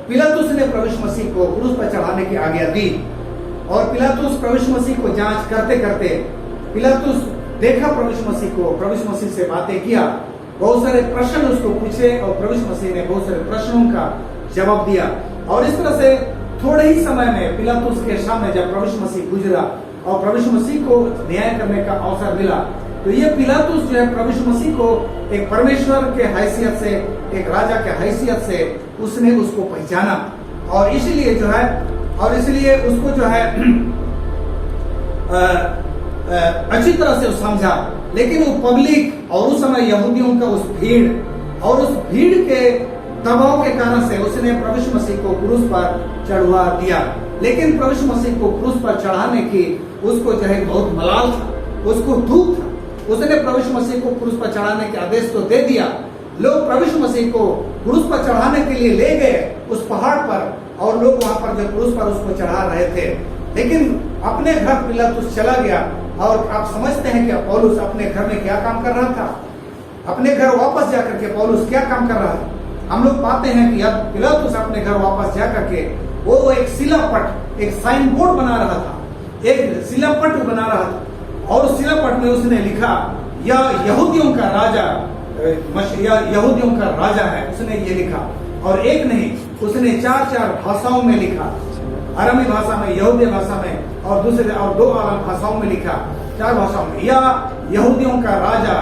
पिलातुस ने प्रभु यीशु मसीह को क्रूस पर चढ़ाने की आज्ञा दी, और पिलातुस प्रभु यीशु मसीह को जांच करते करते पिलातुस देखा प्रभु यीशु मसीह को, प्रभु यीशु मसीह से बातें किया, बहुत सारे प्रश्न उसको पूछे और प्रभु यीशु मसीह ने बहुत सारे प्रश्नों का जवाब दिया। और इस तरह से थोड़े ही समय में पिलातुस के सामने जब प्रभु यीशु मसीह गुजरा और प्रभु यीशु मसीह को न्याय करने का अवसर मिला, तो ये पिलातुस जो है प्रभु यीशु मसीह को एक परमेश्वर के हैसियत से, एक राजा के हैसियत से उसने उसको पहचाना। और इसीलिए जो है, और इसलिए उसको जो है अच्छी तरह से समझा। लेकिन वो पब्लिक और उस समय यहूदियों का उस भीड़ और उस भीड़ के दबाव के कारण से उसने प्रभु यीशु मसीह को क्रूस पर चढ़वा दिया। लेकिन प्रभु यीशु मसीह को क्रूस पर चढ़ाने की उसको जो है बहुत मलाल था, उसको दुख था। उसने प्रभु यीशु मसीह को क्रूस पर चढ़ाने के आदेश तो दे दिया। लोग प्रभु यीशु मसीह को क्रूस पर चढ़ाने के लिए ले गए उस पहाड़ पर, और लोग वहां पर जो क्रूस पर उसको चढ़ा रहे थे। लेकिन अपने घर पिलातुस चला गया। और आप समझते हैं कि पौलुस अपने घर में क्या काम कर रहा था? अपने घर वापस जाकर के पौलुस क्या काम कर रहा था? हम लोग पाते हैं कि अब पिलातुस अपने घर वापस जाकर के वो एक शिलापट, एक साइन बोर्ड बना रहा था, एक शिलापट बना रहा था। और उस शिलापट में उसने लिखा, यह यहूदियों का राजा, यहूदियों का राजा है, उसने ये लिखा। और एक नहीं, उसने 4 भाषाओं में लिखा, अरमी भाषा में, यहूदी भाषा में, और दूसरे और 2 अलग भाषाओं में लिखा, 4 भाषाओं में, यह यहूदियों का राजा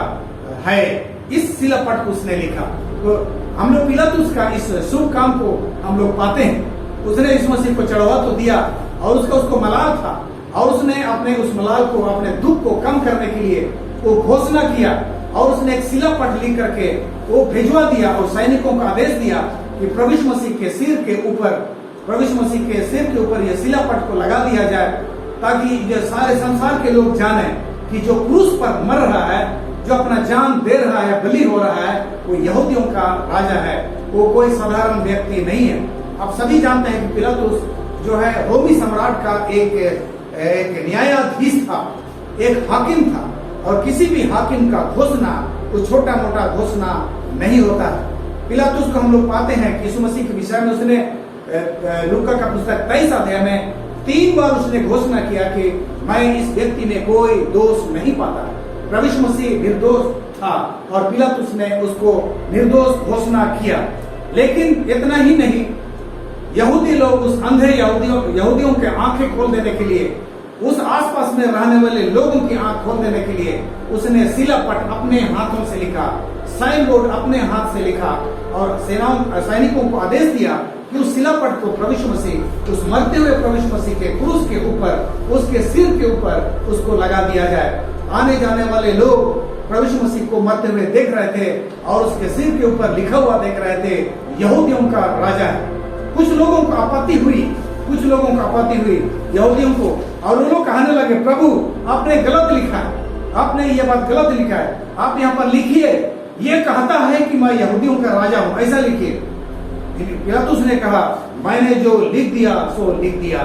है। इस शिलापट को उसने लिखा। तो हम लोग पिलातुस का इस शुभ काम को हम लोग पाते हैं। उसने इस मसीह को चढ़वा तो दिया, और उसको मलाल था, और उसने अपने उस मलाल को, अपने दुख को कम करने के लिए वो घोषणा किया, और उसने एक शिलापट लिख करके वो भिजवा दिया और सैनिकों को आदेश दिया कि प्रभु यीशु मसीह के सिर के ऊपर, प्रभु यीशु मसीह के सिर के ऊपर यह शिलापट को लगा दिया जाए, ताकि ये सारे संसार के लोग जाने कि जो क्रूस पर मर रहा है, जो अपना जान दे रहा है, बलि हो रहा है, वो यहूदियों का राजा है, वो कोई साधारण व्यक्ति नहीं है। आप सभी जानते हैं कि पिलातुस जो है रोमी सम्राट का एक न्यायाधीश था, एक हाकिम था, और किसी भी हाकिम का घोषणा कोई छोटा मोटा घोषणा नहीं होता है। पिलातुस को हम लोग पाते हैं कि यीशु मसीह के विषय में उसने लूका का पुस्तक 23 अध्याय में 3 बार उसने घोषणा किया कि मैं इस व्यक्ति में कोई दोष नहीं पाता। प्रभु यीशु मसीह निर्दोष था और पिलातुस ने उसको निर्दोष घोषणा किया। लेकिन इतना ही नहीं, यहूदी लोग उस अंधे यहूदियों के आंखें खोल देने के लिए, उस आसपास में रहने वाले लोगों की आंख खोल देने के लिए उसने शिलापट अपने हाथों से लिखा, साइन बोर्ड अपने हाथ से लिखा, और सैनिकों को आदेश दिया कि उस शिलापट को प्रभु यीशु मसीह, उस मरते हुए प्रभु यीशु मसीह के क्रूस के ऊपर, उसके सिर के ऊपर उसको लगा दिया जाए। आने जाने वाले लोग प्रभु यीशु मसीह को मरते हुए देख रहे थे और उसके सिर के ऊपर लिखा हुआ देख रहे थे, यहूदियों का राजा है। कुछ लोगों को आपत्ति हुई, यहूदियों को, और वो लोग कहने लगे, प्रभु आपने गलत लिखा है, आपने ये बात गलत लिखा है, आप यहाँ पर लिखिए, ये कहता है कि मैं यहूदियों का राजा हूँ, ऐसा लिखिए। पिलातुस ने कहा, मैंने जो लिख दिया सो लिख दिया।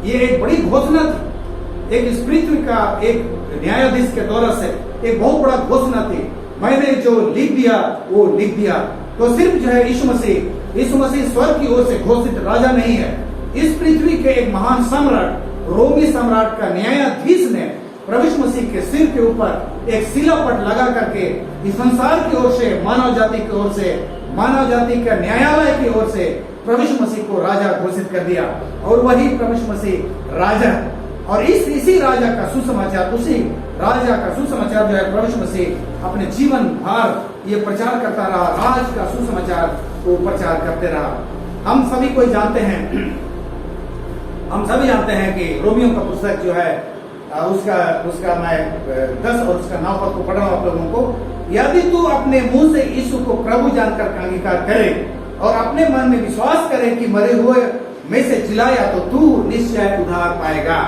ये एक बड़ी घोषणा थी, एक इस पृथ्वी का एक न्यायाधीश के द्वारा से एक बहुत बड़ा घोषणा थी, मैंने जो लिख दिया वो लिख दिया। तो सिर्फ जो है यीशु मसीह स्वर्ग की ओर से घोषित राजा नहीं है। इस पृथ्वी के एक महान सम्राट, रोमी सम्राट का न्यायाधीश ने प्रभु यीशु मसीह के सिर के ऊपर एक शिलापट लगा करके इस संसार की ओर से, मानव जाति की ओर से, मानव जाति का न्यायालय की ओर से प्रभु यीशु मसीह को राजा घोषित कर दिया। और वही प्रभु यीशु मसीह राजा है। और इसी राजा का सुसमाचार, उसी राजा का सुसमाचार जो है प्रभु यीशु मसीह अपने जीवन भर ये प्रचार करता रहा, राज का सुसमाचार को प्रचार करते रहा। हम सभी कोई जानते हैं कि रोमियो का पुस्तक जो है उसका मैं 10 और उसका 9 पद को पढ़ रहा हूं आप लोगों को। यदि तू अपने मुंह से यीशु को प्रभु जानकर अंगीकार करे और अपने मन में विश्वास करे कि मरे हुए में से जिलाया, तो तू निश्चय उद्धार पाएगा।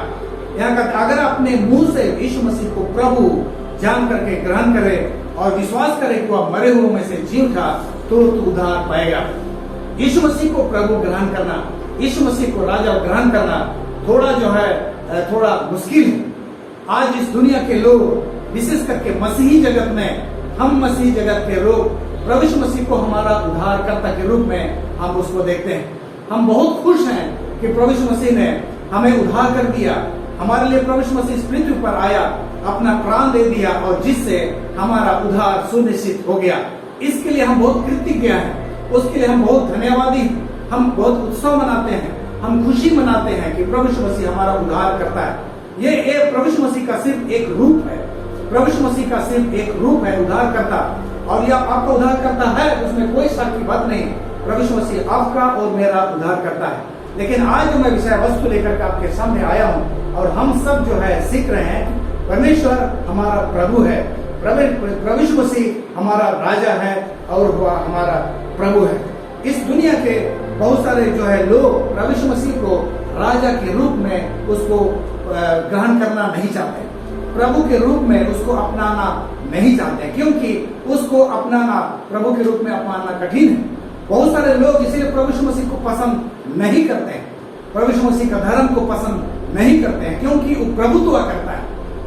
यहाँ का अगर अपने मुंह से यीशु मसीह को प्रभु जान करके ग्रहण करे और विश्वास करे कि वह मरे हुए में से जी उठा, तो तू उद्धार पाएगा। यीशु मसीह को प्रभु ग्रहण करना, यीशु मसीह को राजा ग्रहण करना थोड़ा मुश्किल है। आज इस दुनिया के लोग, विशेष करके मसीही जगत में, हम मसीही जगत के लोग प्रभु यीशु मसीह को हमारा उद्धारकर्ता के रूप में हम उसको देखते हैं। हम बहुत खुश हैं कि प्रभु यीशु मसीह ने हमें उद्धार कर दिया, हमारे लिए प्रभु यीशु मसीह इस पृथ्वी पर आया, अपना प्राण दे दिया और जिससे हमारा उद्धार सुनिश्चित हो गया। इसके लिए हम बहुत कृतज्ञ हैं, उसके लिए हम बहुत धन्यवादी, हम बहुत उत्सव मनाते हैं, हम खुशी मनाते हैं कि प्रभु यीशु मसीह हमारा उद्धार करता है। ये प्रभु यीशु मसीह का सिर्फ एक रूप है, प्रभु यीशु मसीह का सिर्फ एक रूप है उद्धार करता, और यह आपका उद्धार करता है, उसमें कोई शक की बात नहीं। प्रभु यीशु मसीह आपका और मेरा उद्धार करता है। लेकिन आज जो मैं विषय वस्तु लेकर के आपके सामने आया हूँ और हम सब जो है सीख रहे हैं, परमेश्वर हमारा प्रभु है, प्रभु यीशु मसीह हमारा राजा है और वह हमारा प्रभु है। इस दुनिया के बहुत सारे जो है लोग प्रभु यीशु मसीह को राजा के रूप में उसको ग्रहण करना नहीं चाहते, प्रभु के रूप में उसको अपनाना नहीं चाहते, क्योंकि उसको अपनाना, प्रभु के रूप में अपनाना कठिन है। बहुत सारे लोग इसलिए प्रभु यीशु मसीह को पसंद नहीं करते हैं, प्रभु यीशु मसीह का धर्म को पसंद नहीं करते हैं, क्योंकि वो प्रभुत्व करता है,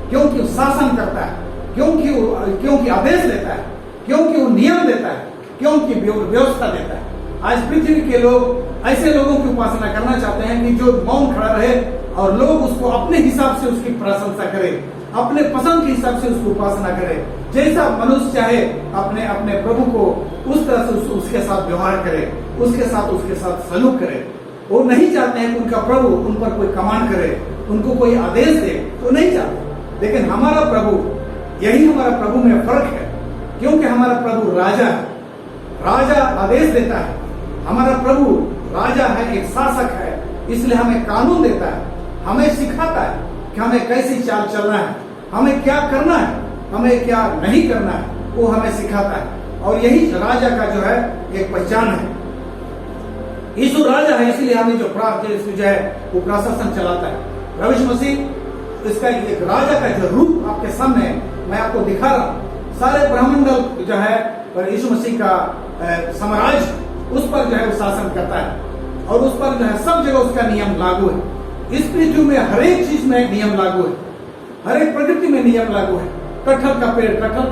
क्योंकि वो शासन करता है, क्योंकि आदेश देता है, क्योंकि वो नियम देता है, क्योंकि व्यवस्था देता है। आज पृथ्वी के लोग ऐसे लोगों की उपासना करना चाहते हैं कि जो मौन खड़ा रहे और लोग उसको अपने हिसाब से उसकी प्रशंसा करे, अपने पसंद के हिसाब से उसकी उपासना करे, जैसा मनुष्य चाहे अपने अपने प्रभु को उस तरह से उसके साथ व्यवहार करे, उसके साथ सलूक करे। वो नहीं चाहते हैं कि उनका प्रभु उन पर कोई कमांड करे, उनको कोई आदेश दे, तो नहीं चाहते। लेकिन हमारा प्रभु, यही हमारा प्रभु में फर्क है, क्योंकि हमारा प्रभु राजा है, राजा आदेश देता है। हमारा प्रभु राजा है, एक शासक है, इसलिए हमें कानून देता है, हमें सिखाता है कि हमें कैसी चाल चलना है, हमें क्या करना है, हमें क्या नहीं करना है, वो हमें सिखाता है। और यही राजा का जो है एक पहचान है। यीशु राजा है, इसलिए हमें जो जो है वो प्रशासन चलाता है। प्रभु यीशु मसीह इसका एक राजा का जो रूप आपके सामने मैं आपको दिखा रहा हूँ। सारे ब्रह्मंडल जो है यीशु मसीह का साम्राज्य, उस पर जो है वो शासन करता है और उस पर जो है सब जगह उसका नियम लागू है। इस पृथ्वी में हर एक चीज में नियम लागू है, हर एक प्रकृति में नियम लागू है। कटहल का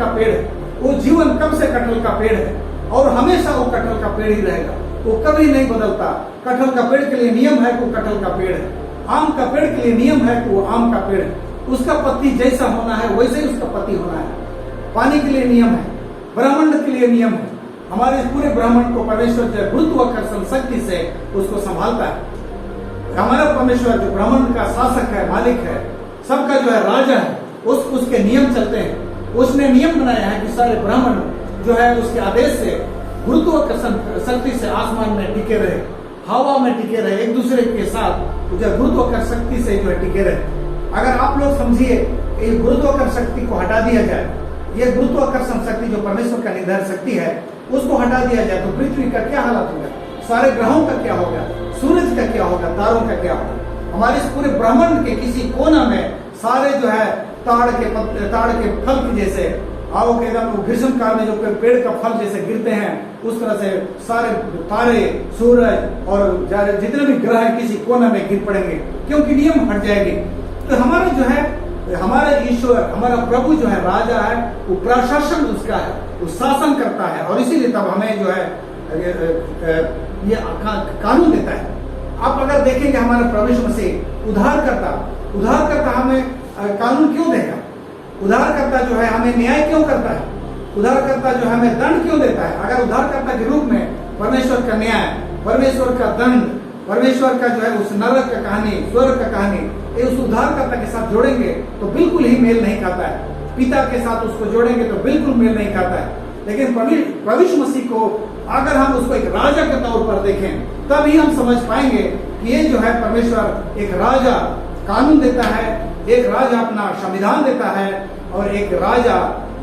पेड़ है, वो जीवन कब से कटहल का पेड़ है और हमेशा वो कटहल का पेड़ ही रहेगा, वो कभी नहीं बदलता। कटहल का पेड़ के लिए नियम है कि वो कटहल का पेड़ है, आम का पेड़ के लिए नियम है कि वो आम का पेड़ है, उसका पत्ती जैसा होना है वैसे ही उसका पत्ती होना है। पानी के लिए नियम है, ब्रह्मांड के लिए नियम है। हमारे पूरे ब्रह्मांड को परमेश्वर जो गुरुत्वाकर्षण शक्ति से उसको संभालता है। हमारा परमेश्वर जो ब्रह्मांड का शासक है, मालिक है, सबका जो है राजा है, उसके नियम चलते हैं। उसने नियम बनाया है कि सारे ब्रह्मांड जो है उसके आदेश से गुरुत्वाकर्षण शक्ति से आसमान में टिके रहे, हवा में टिके रहे, एक दूसरे के साथ जो गुरुत्वाकर्षण शक्ति से जो है टिके रहे। अगर आप लोग समझिए कि गुरुत्वाकर्षण शक्ति को हटा दिया जाए, ये गुरुत्वाकर्षण शक्ति जो परमेश्वर का निर्धारित शक्ति है उसको हटा दिया जाए तो पृथ्वी का क्या हालत होगा, सारे ग्रहों का क्या होगा, सूरज का क्या होगा, तारों का क्या होगा, हमारे इस पूरे ब्रह्मांड के किसी कोना में सारे जो है ताड़ के फल के जैसे आओ के एकदम ग्रीष्म काल में जो पेड़ का फल जैसे गिरते हैं उस तरह से सारे तारे, सूरज और जितने भी ग्रह हैं किसी कोना में गिर पड़ेंगे क्योंकि नियम हट जाएंगे। तो हमारा जो है हमारा ईश्वर, हमारा प्रभु जो है राजा है, वो प्रशासन उसका है, वो शासन करता है और इसीलिए तब हमें जो है ये कानून देता है। आप अगर देखेंगे हमारे प्रभु यीशु मसीह उद्धारकर्ता हमें कानून क्यों देगा, उद्धारकर्ता जो है हमें न्याय क्यों करता है, उद्धारकर्ता जो है हमें दंड क्यों देता है। अगर उद्धारकर्ता के रूप में परमेश्वर का न्याय, परमेश्वर का दंड, परमेश्वर का जो है उस नरक का कहानी, स्वर्ग का कहानी ये उस उद्धारकर्ता के साथ जोड़ेंगे तो बिल्कुल ही मेल नहीं खाता है। पिता के साथ उसको जोड़ेंगे तो बिल्कुल मेल नहीं खाता है। लेकिन प्रभु यीशु मसीह को अगर हम उसको एक राजा के तौर पर देखें तभी हम समझ पाएंगे कि ये जो है परमेश्वर एक राजा कानून देता है, एक राजा अपना संविधान देता है और एक राजा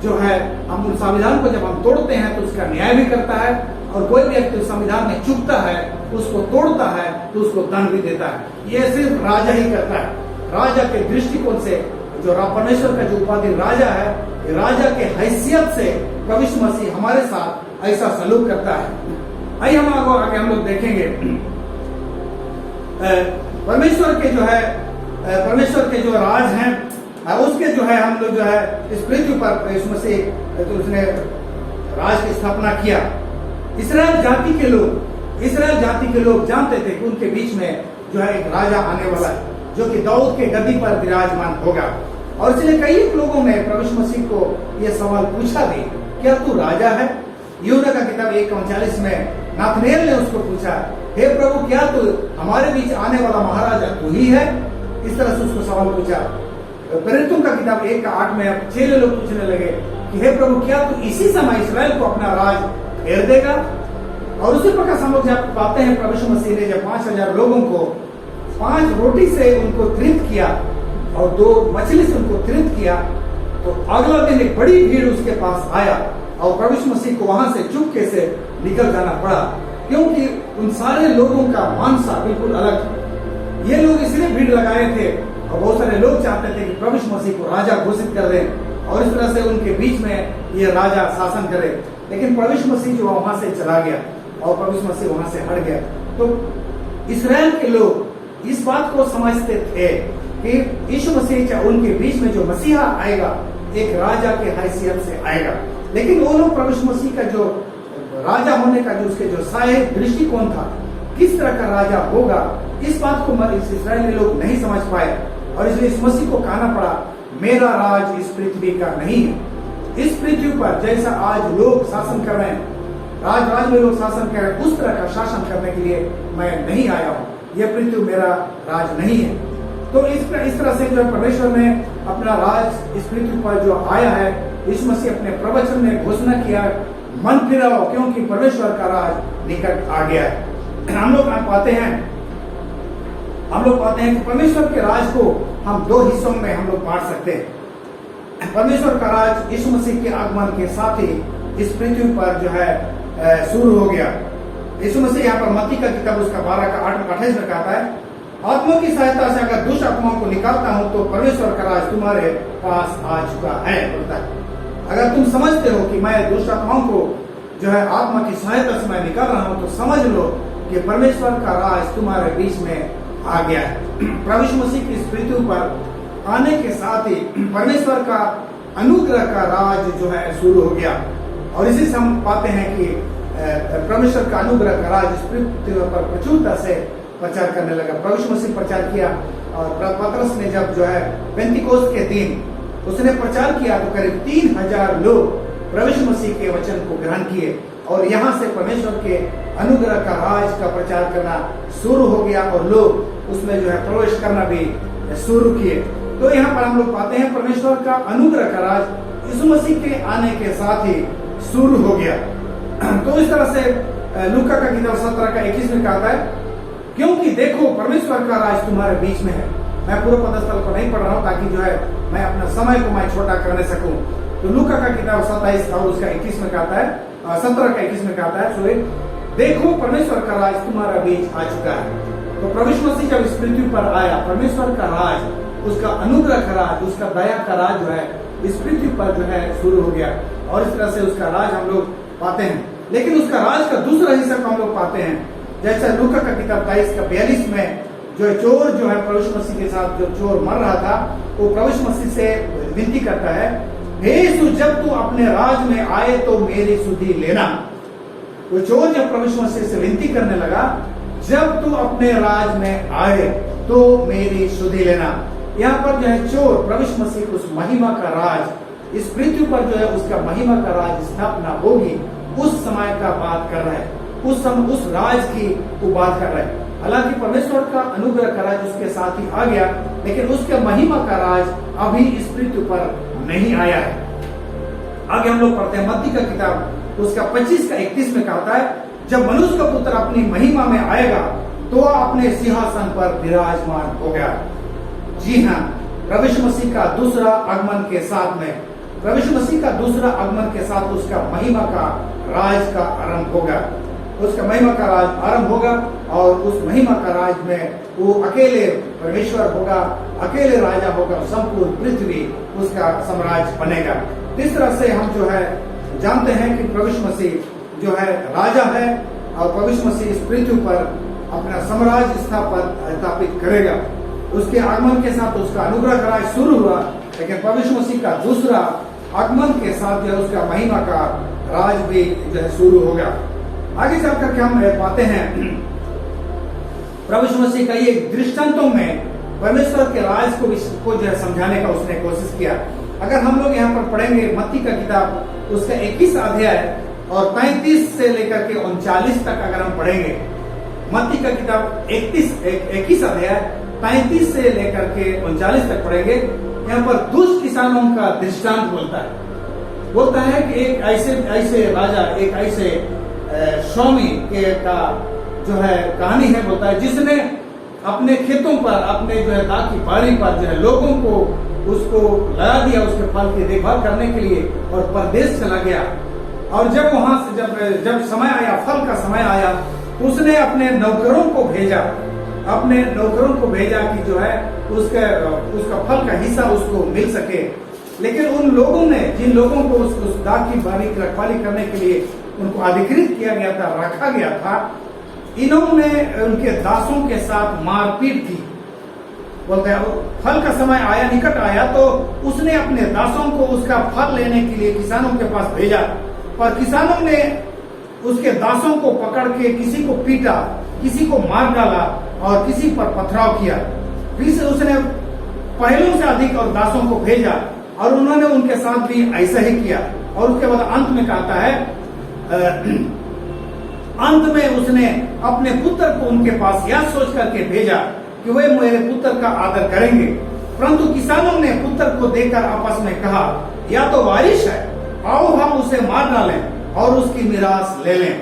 जो है हम उस संविधान को जब हम तोड़ते हैं तो उसका न्याय भी करता है और कोई भी व्यक्ति संविधान में चूकता है उसको तोड़ता है तो उसको दंड भी देता है। ये सिर्फ राजा ही करता है। राजा के दृष्टिकोण से जो परमेश्वर का जो उपाधि राजा है, राजा के हैसियत से प्रभु यीशु मसीह हमारे साथ ऐसा सलूक करता है। आइए हम आगे हम लोग देखेंगे परमेश्वर के जो राज हैं उसके जो है हम लोग जो है इस पृथ्वी पर यीशु मसीह तो उसने राज की स्थापना किया। इस्राएल जाति के लोग जानते थे कि उनके बीच में जो है एक राजा आने वाला है जो कि दाऊद के गद्दी पर विराजमान होगा। और इसलिए कई लोगों ने प्रभु यीशु मसीह को यह सवाल पूछा भी, क्या तू राजा है? यूहन्ना का किताब 1:39 में नाथनेल ने उसको पूछा, हे प्रभु क्या तू हमारे बीच आने वाला महाराजा तू ही है? इस तरह से उसको सवाल पूछा। प्रेरितों का किताब 1:8 में चेले लोग पूछने लगे कि हे प्रभु क्या तू इसी समय इस्राएल को अपना राज फेर देगा? और उसी प्रकार हम लोग जब पाते हैं प्रभु यीशु मसीह ने जब 5000 लोगों को 5 रोटी से उनको तृप्त किया और 2 मछली से उनको तृप्त किया तो अगला दिन एक बड़ी भीड़ उसके पास आया और प्रभु यीशु मसीह को वहां से चुपके से निकल जाना पड़ा क्योंकि उन सारे लोगों का मानसा बिल्कुल अलग था। ये लोग इसलिए भीड़ लगाए थे और बहुत सारे लोग चाहते थे कि प्रभु यीशु मसीह को राजा घोषित कर दें और इस तरह से उनके बीच में ये राजा शासन करे। लेकिन प्रभु यीशु मसीह जो वहां से चला गया और प्रभु यीशु मसीह वहां से हट गया तो इस्राएल के लोग इस बात को समझते थे कि यीशु मसीह उनके बीच में जो मसीहा आएगा एक राजा के हैसियत से आएगा। लेकिन वो लोग प्रभु यीशु मसीह का जो राजा होने का जो उसके जो साहिब दृष्टिकोण था, किस तरह का राजा होगा, इस बात को इस्राएली लोग नहीं समझ पाए और इसलिए इस मसीह को कहना पड़ा मेरा राज इस पृथ्वी का नहीं है। इस पृथ्वी पर जैसा आज लोग शासन कर रहे हैं, राज में लोग शासन कर रहे हैं, उस तरह का शासन करने के लिए मैं नहीं आया हूँ। यह पृथ्वी मेरा राज नहीं है। तो इस तरह से जो परमेश्वर ने अपना राज इस पृथ्वी पर जो आया है, यीशु मसीह अपने प्रवचन में घोषणा किया मन फिराओ क्योंकि परमेश्वर का राज निकट आ गया है। हम लोग पाते हैं कि परमेश्वर के राज को हम 2 हिस्सों में हम लोग बांट सकते हैं। परमेश्वर का राज यीशु मसीह के आगमन के साथ ही इस पृथ्वी पर जो है शुरू हो गया। यीशु मसीह यहाँ पर मत्ती का किताब उसका 12:28 में कहता है आत्मा की सहायता से अगर दुष्ट आत्माओं को निकालता हूं तो परमेश्वर का राज तुम्हारे पास आ चुका है। बोलता है अगर तुम समझते हो कि मैं दुष्ट आत्माओं को जो है आत्मा की सहायता से मैं निकाल रहा हूं तो समझ लो कि परमेश्वर का राज तुम्हारे बीच में आ गया है। प्रभु यीशु मसीह की इस पृथ्वी पर आने के साथ ही परमेश्वर का अनुग्रह का राज जो है शुरू हो गया और इसी से हम पाते हैं कि परमेश्वर का अनुग्रह का राज इस पृथ्वी पर प्रचुरता से प्रचार करने लगा। प्रभु यीशु मसीह प्रचार किया और पतरस ने जब जो है पेंतिकोस्त के दिन उसने प्रचार किया तो करीब 3000 लोग प्रभु यीशु मसीह के वचन को ग्रहण किए और यहाँ से परमेश्वर के अनुग्रह का राज का प्रचार करना शुरू हो गया और लोग उसमें जो है प्रवेश करना भी शुरू किए। तो यहाँ पर हम लोग पाते हैं परमेश्वर का अनुग्रह का राज यीशु मसीह के आने के साथ ही शुरू हो गया। तो इस तरह से लूका का किताब 17:21 में कहता है क्योंकि देखो परमेश्वर का राज तुम्हारे बीच में है। मैं पूर्व पदस्थल को नहीं पढ़ रहा हूँ ताकि जो है मैं अपना समय को मैं छोटा करने सकूं। तो लूका का किताब 27 और उसका 21 में कहता है, 17 का 21 में कहता है, सो देखो परमेश्वर का राज तुम्हारा बीच आ चुका है। तो प्रभु यीशु मसीह जब इस पृथ्वी पर आया, परमेश्वर का राज, उसका अनुग्रह का राज, उसका दया का राज जो है इस पृथ्वी पर जो है शुरू हो गया, और इस तरह से उसका राज हम लोग पाते हैं। लेकिन उसका राज का दूसरा हिस्सा को हम लोग पाते हैं, जैसा लूका का किताब 23 का 42 में जो चोर जो है प्रभु यीशु मसीह के साथ जो चोर मर रहा था, वो प्रभु यीशु मसीह से विनती करता है, हे यीशु जब तू अपने राज में आए तो मेरी सुधि लेना। वो चोर जब प्रभु यीशु मसीह से विनती करने लगा, जब तू अपने राज में आए तो मेरी सुधि लेना। यहाँ पर जो है चोर प्रभु यीशु मसीह को उस महिमा का राज, इस पृथ्वी पर जो है उसका महिमा का राज स्थापना होगी, उस समय का बात कर रहा है, उस राज की वो बात कर रहा है। हालांकि परमेश्वर का अनुग्रह का राज उसके साथ ही आ गया, लेकिन उसके महिमा का राज अभी इस पृथ्वी पर नहीं आया है। आगे हम लोग पढ़ते हैं मत्ती का किताब, उसका 25 का 31 में कहता है, जब मनुष्य का पुत्र अपनी महिमा में आएगा तो अपने सिंहासन पर विराजमान होगा। जी हाँ, प्रभु यीशु मसीह का दूसरा आगमन के साथ में, प्रभु यीशु मसीह का दूसरा आगमन के साथ उसका महिमा का राज का आरंभ होगा, उसका महिमा का राज आरंभ होगा, और उस महिमा का राज में वो अकेले परमेश्वर होगा, अकेले राजा होगा, संपूर्ण पृथ्वी उसका साम्राज्य बनेगा। इस तरह से हम जो है जानते हैं कि प्रभु यीशु मसीह जो है राजा है, और प्रभु यीशु मसीह इस पृथ्वी पर अपना साम्राज्य स्थापित करेगा। उसके आगमन के साथ उसका अनुग्रह का राज शुरू हुआ, लेकिन प्रभु यीशु मसीह का दूसरा आगमन के साथ जो है उसका महिमा का राज भी जो है शुरू होगा। आगे चल करके हम पाते हैं प्रभु यीशु मसीह का ये दृष्टांतों में परमेश्वर के राज को जो है समझाने का उसने कोशिश किया। अगर हम लोग यहाँ पर पढ़ेंगे मत्ती का किताब उसका 21 अध्याय और 35 से लेकर के 39 तक अगर हम पढ़ेंगे, मत्ती का किताब 21 अध्याय 35 से लेकर के 39 तक पढ़ेंगे, यहाँ पर दुष्ट किसानों का दृष्टांत बोलता है कि एक ऐसे राजा, एक ऐसे स्वामी का जो है कहानी है, बोलता है जिसने अपने खेतों पर, अपने जो है दाख की बारी पर जो है लोगों को उसको लगा दिया उसके फल की देखभाल करने के लिए, और परदेश चला गया। और जब वहां से जब समय आया, फल का समय आया, उसने अपने नौकरों को भेजा कि जो है उसका फल का हिस्सा उसको मिल सके। लेकिन उन लोगों ने, जिन लोगों को उस दाख की बारी की रखवाली करने के लिए उनको अधिकृत किया गया था, रखा गया था, इन्होंने उनके दासों के साथ मारपीट की। बोलते हैं फल का समय आया, निकट आया, तो उसने अपने दासों को उसका फल लेने के लिए किसानों के पास भेजा, पर किसानों ने उसके दासों को पकड़ के किसी को पीटा, किसी को मार डाला और किसी पर पथराव किया। फिर उसने पहलों से अधिक और दासों को भेजा, और उन्होंने उनके साथ भी ऐसा ही किया। और उसके बाद अंत में कहता है, अंत में उसने अपने पुत्र को उनके पास यह सोच करके भेजा कि वे मेरे पुत्र का आदर करेंगे। परंतु किसानों ने पुत्र को देखकर आपस में कहा, या तो वारिश है, आओ हम उसे मार डालें और उसकी मिरास ले लें।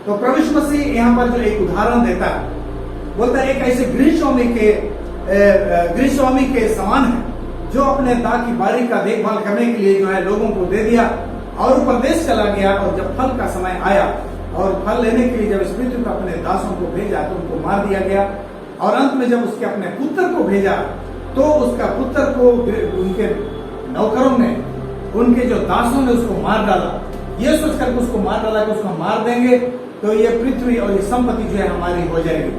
तो प्रभु यीशु मसीह यहाँ पर जो एक उदाहरण देता है, बोलता है एक ऐसे गृहस्वामी के समान है, जो अपने दाख की बारी का देखभाल करने के लिए जो है लोगों को दे दिया और परदेश चला गया। और जब फल का समय आया और फल लेने के लिए जब इस पृथ्वी पर अपने दासों को भेजा तो उनको मार दिया गया। और अंत में जब उसके अपने पुत्र को भेजा तो उसका पुत्र को उनके नौकरों ने, उनके जो दासों ने उसको मार डाला, ये सोचकर उसको मार डाला कि उसको मार देंगे तो ये पृथ्वी और ये संपत्ति जो है हमारी हो जाएगी।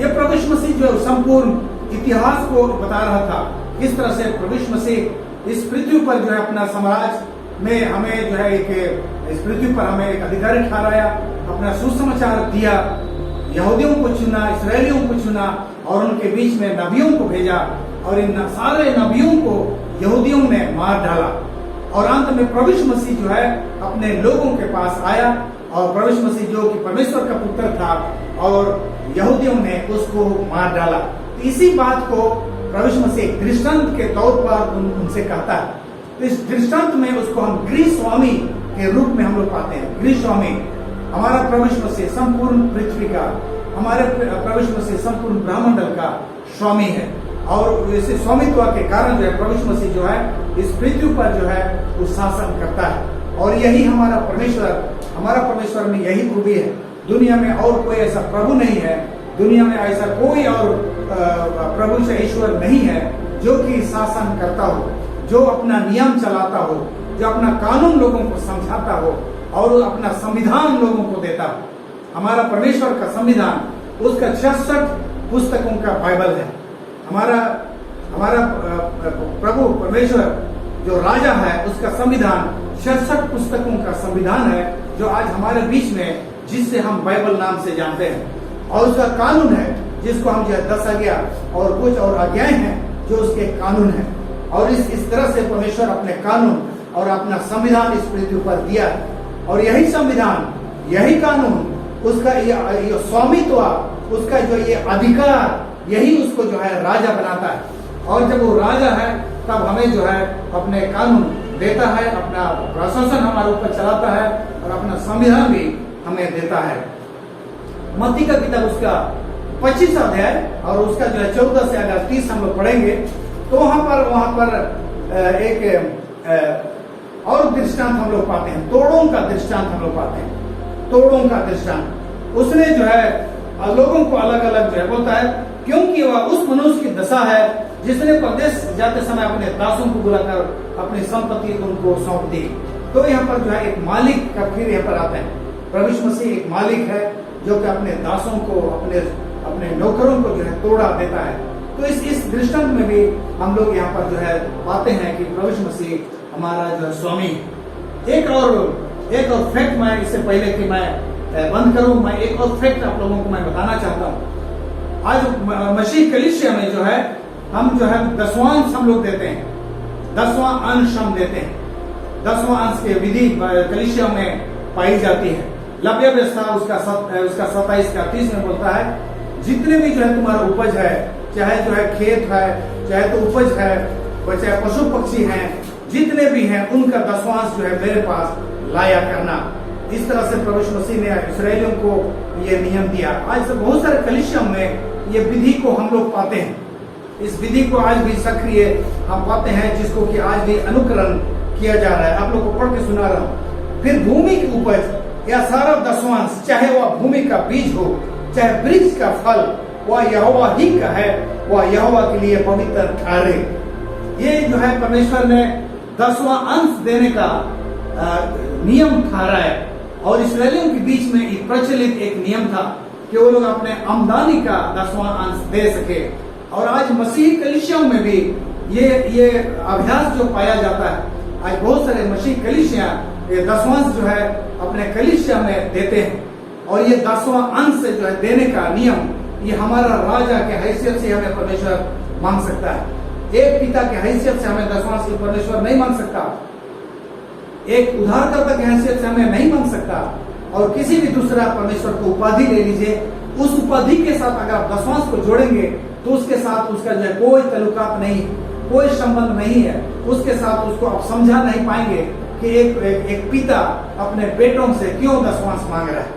ये प्रभु यीशु मसीह जो संपूर्ण इतिहास को बता रहा था, किस तरह से प्रभु यीशु मसीह इस पृथ्वी पर जो है अपना साम्राज्य में हमें जो है इस पृथ्वी पर हमें एक अधिकारी ठहराया, अपना सुसमाचार दिया, यहूदियों को चुना, इसराइलियों को चुना और उनके बीच में नबियों को भेजा, और इन सारे नबियों को यहूदियों ने मार डाला। और अंत में प्रभु यीशु मसीह जो है अपने लोगों के पास आया, और प्रभु यीशु मसीह जो कि परमेश्वर का पुत्र था और यहूदियों ने उसको मार डाला। इसी बात को प्रभु यीशु मसीह दृष्टांत के तौर पर उनसे कहता है। इस दृष्टांत में उसको हम गृहस्वामी के रूप में हम लोग पाते हैं। गृहस्वामी हमारा प्रभु यीशु मसीह संपूर्ण पृथ्वी का, हमारे प्रभु यीशु मसीह संपूर्ण ब्रह्मांड का स्वामी है, और इस स्वामित्व के कारण जो है प्रभु यीशु मसीह जो है इस पृथ्वी पर जो है वो शासन करता है। और यही हमारा परमेश्वर में यही खूबी है। दुनिया में और कोई ऐसा प्रभु नहीं है, दुनिया में ऐसा कोई और प्रभु से ईश्वर नहीं है जो कि शासन करता हो, जो अपना नियम चलाता हो, जो अपना कानून लोगों को समझाता हो और अपना संविधान लोगों को देता हो। हमारा परमेश्वर का संविधान, उसका 66 पुस्तकों का बाइबल है। हमारा प्रभु परमेश्वर जो राजा है, उसका संविधान 66 पुस्तकों का संविधान है, जो आज हमारे बीच में, जिससे हम बाइबल नाम से जानते हैं। और उसका कानून है, जिसको हम जो 10 आज्ञा और कुछ और आज्ञाएं हैं जो उसके कानून है। और इस तरह से परमेश्वर अपने कानून और अपना संविधान इस पृथ्वी पर दिया है। और यही संविधान, यही कानून, उसका ये स्वामित्व, उसका जो ये अधिकार, यही उसको जो है राजा बनाता है। और जब वो राजा है तब हमें जो है अपने कानून देता है, अपना प्रशासन हमारे ऊपर चलाता है और अपना संविधान भी हमें देता है। मत्ती का किताब उसका 25 अध्याय और उसका जो है 14 से अगर 30 हम लोग पढ़ेंगे तो वहां पर एक और दृष्टांत हम लोग पाते हैं। तोड़ों का दृष्टांत हम लोग पाते हैं। तोड़ों का दृष्टांत उसने जो है लोगों को अलग अलग जो है बोलता है, क्योंकि वह उस मनुष्य की दशा है जिसने परदेश जाते समय अपने दासों को बुलाकर अपनी संपत्ति उनको सौंप दी। तो यहाँ पर जो है एक मालिक का फिर यहाँ पर आता है। प्रभु यीशु मसीह एक मालिक है जो कि अपने दासों को, अपने नौकरों को जो है तोड़ा देता है। तो इस दृष्टांत में भी हम लोग यहाँ पर जो है पाते हैं कि प्रभु यीशु मसीह हमारा जो है स्वामी। एक और फैक्ट मैं इससे पहले कि मैं बंद करूं, मैं एक और फैक्ट आप लोगों को मैं बताना चाहता हूं। आज मसीह कलीसिया में जो है हम जो है 10वां अंश हम लोग देते हैं, 10वां अंश हम देते हैं। 10वां अंश की विधि कलीसिया में पाई जाती है। लव्य व्यवस्था उसका 27 का 30 में बोलता है, जितने भी जो है तुम्हारा उपज है, चाहे जो है खेत है, चाहे तो उपज है, चाहे पशु पक्षी हैं, जितने भी हैं उनका 10वां अंश जो है मेरे पास लाया करना। इस तरह से प्रभु यीशु मसीह ने इस्राएलियों को ये नियम दिया। आज से बहुत सारे कलीसिया में ये विधि को हम लोग पाते हैं। इस विधि को आज भी सक्रिय हम पाते हैं, जिसको कि आज भी अनुकरण किया जा रहा है। आप लोग को पढ़ के सुना रहा हूँ। फिर भूमि की उपज या सारा 10वां अंश, चाहे वह भूमि का बीज हो, चाहे वृक्ष का फल, वह यहोवा ही का है, वह यहोवा के लिए पवित्र ठहरे। ये जो है परमेश्वर ने 10वां अंश देने का नियम ठहरा है। और इस्राएलियों के बीच में एक प्रचलित एक नियम था कि वो लोग अपने आमदनी का 10वां अंश दे सके। और आज मसीही कलीसियाओं में भी ये अभ्यास जो पाया जाता है। आज बहुत सारे मसीही कलीसिया ये 10वां अंश जो है अपने कलीसिया में देते हैं। और ये 10वां अंश जो है देने का नियम, ये हमारा राजा के हैसियत से हमें परमेश्वर मांग सकता है। एक पिता के हैसियत से हमें 10वां अंश परमेश्वर नहीं मांग सकता। एक उद्धारकर्ता की हैसियत से हमें नहीं मांग सकता। और किसी भी दूसरा परमेश्वर को उपाधि ले लीजिए, उस उपाधि के साथ अगर आप 10वां अंश को जोड़ेंगे तो उसके साथ उसका जो है कोई ताल्लुकात नहीं, कोई संबंध नहीं है। उसके साथ उसको आप समझा नहीं पाएंगे कि एक पिता अपने बेटों से क्यों 10वां अंश मांग रहा है,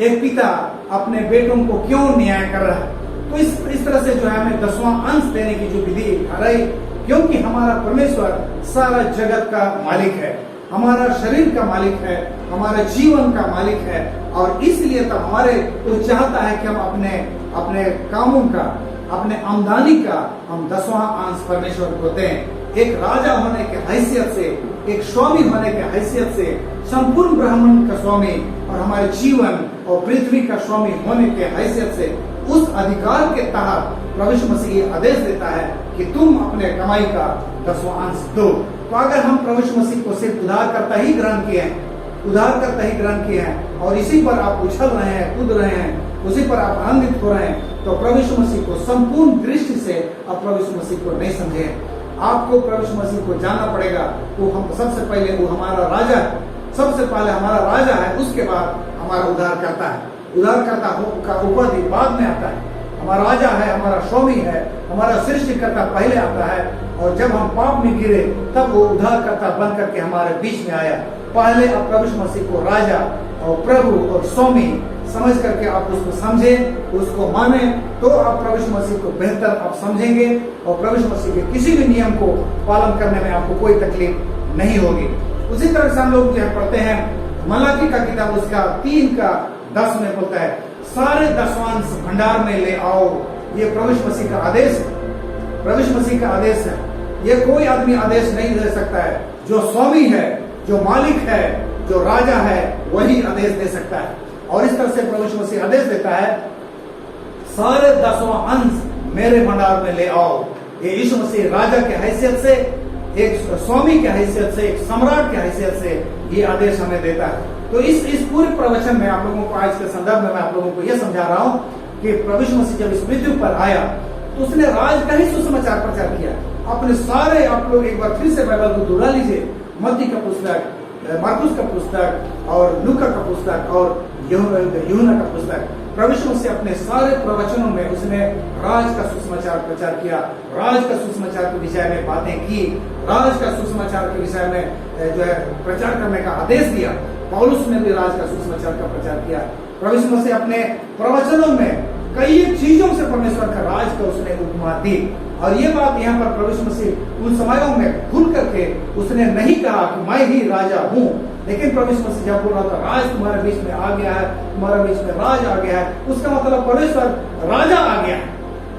एक पिता अपने बेटों को क्यों न्याय कर रहा है। तो इस तरह से जो है हमें 10वां अंश देने की जो विधि ठहराई, क्योंकि हमारा परमेश्वर सारा जगत का मालिक है, हमारा शरीर का मालिक है, हमारे जीवन का मालिक है। और इसलिए तो हमारे वो चाहता है कि हम अपने कामों का, अपने आमदनी का हम 10वां अंश परमेश्वर को दें। एक राजा होने के हैसियत से, एक स्वामी होने के हैसियत से, संपूर्ण ब्रह्मांड का स्वामी और हमारे जीवन और पृथ्वी का स्वामी होने के हैसियत से, उस अधिकार के तहत प्रभु यीशु मसीह आदेश देता है कि तुम अपने कमाई का 10वां अंश दो। तो अगर हम प्रभु यीशु मसीह को सिर्फ उद्धारकर्ता ही ग्रहण किए हैं, उद्धारकर्ता ही ग्रहण किए हैं और इसी पर आप उछल रहे हैं, कूद रहे हैं, उसी पर आप आनंदित हो रहे हैं, तो प्रभु यीशु मसीह को संपूर्ण दृष्टि से आप प्रभु यीशु मसीह को नहीं समझे। आपको प्रभु यीशु मसीह को जानना पड़ेगा। वो हम सबसे पहले वो हमारा राजा है, सबसे पहले हमारा राजा है, उसके बाद हमारा उद्धारकर्ता है। उद्धारकर्ता का उपाधि बाद में आता है। हमारा राजा है, हमारा स्वामी है, हमारा सृष्टिकर्ता पहले आता है। और जब हम पाप में गिरे तब वो उद्धारकर्ता बन करके हमारे बीच में आया। पहले अब प्रभु यीशु मसीह को राजा और प्रभु और स्वामी समझ करके आप उसको समझे, उसको माने, तो आप प्रभु यीशु मसीह को बेहतर आप समझेंगे और प्रभु यीशु मसीह के किसी भी नियम को पालन करने में आपको कोई तकलीफ नहीं होगी। उसी तरह से हम लोग जो है पढ़ते हैं मलाकी का किताब उसका 3:10 में बोलता है, सारे दशवांश भंडार में ले आओ। ये प्रभु यीशु मसीह का आदेश है, प्रभु यीशु मसीह का आदेश है। ये कोई आदमी आदेश नहीं दे सकता है। जो स्वामी है, जो मालिक है, जो राजा है, वही आदेश दे सकता है। और इस तरह से प्रभु यीशु मसीह आदेश देता है, सारे 10वां अंश मेरे भंडार में ले आओ। ये यीशु मसीह राजा के हैसियत से, एक स्वामी के हैसियत से, एक सम्राट के हैसियत से ये आदेश हमें देता है। तो इस पूरे प्रवचन में आप लोगों को आज के संदर्भ में मैं आप लोगों को यह समझा रहा हूं कि प्रभु यीशु मसीह जब इस पृथ्वी पर आया तो उसने राज का ही सुसमाचार प्रचार किया। अपने सारे, आप लोग एक बार फिर से बाइबल को दोहरा लीजिए, मत्ती का पुस्तक, मार्कुस का पुस्तक और लूका का पुस्तक और यूहन्ना का पुस्तक, प्रभु यीशु मसीह अपने सारे प्रवचनों में उसने राज का सुसमाचार प्रचार किया, राज का सुसमाचार के विषय में बातें की, राज का सुसमाचार के विषय में जो है प्रचार करने का आदेश दिया। पौलुस ने भी राज का सुसमाचार का प्रचार किया। प्रभु यीशु मसीह अपने प्रवचनों में कई चीजों से परमेश्वर का राज का उसने उपमा दी। और ये बात यहाँ पर प्रभु यीशु मसीह उन समयों में खुल करके उसने नहीं कहा कि मैं ही राजा हूँ, लेकिन प्रभु यीशु मसीह जब बोल रहा था राज तुम्हारे बीच में आ गया है, तुम्हारे बीच में राज आ गया है, उसका मतलब परमेश्वर राजा आ गया है।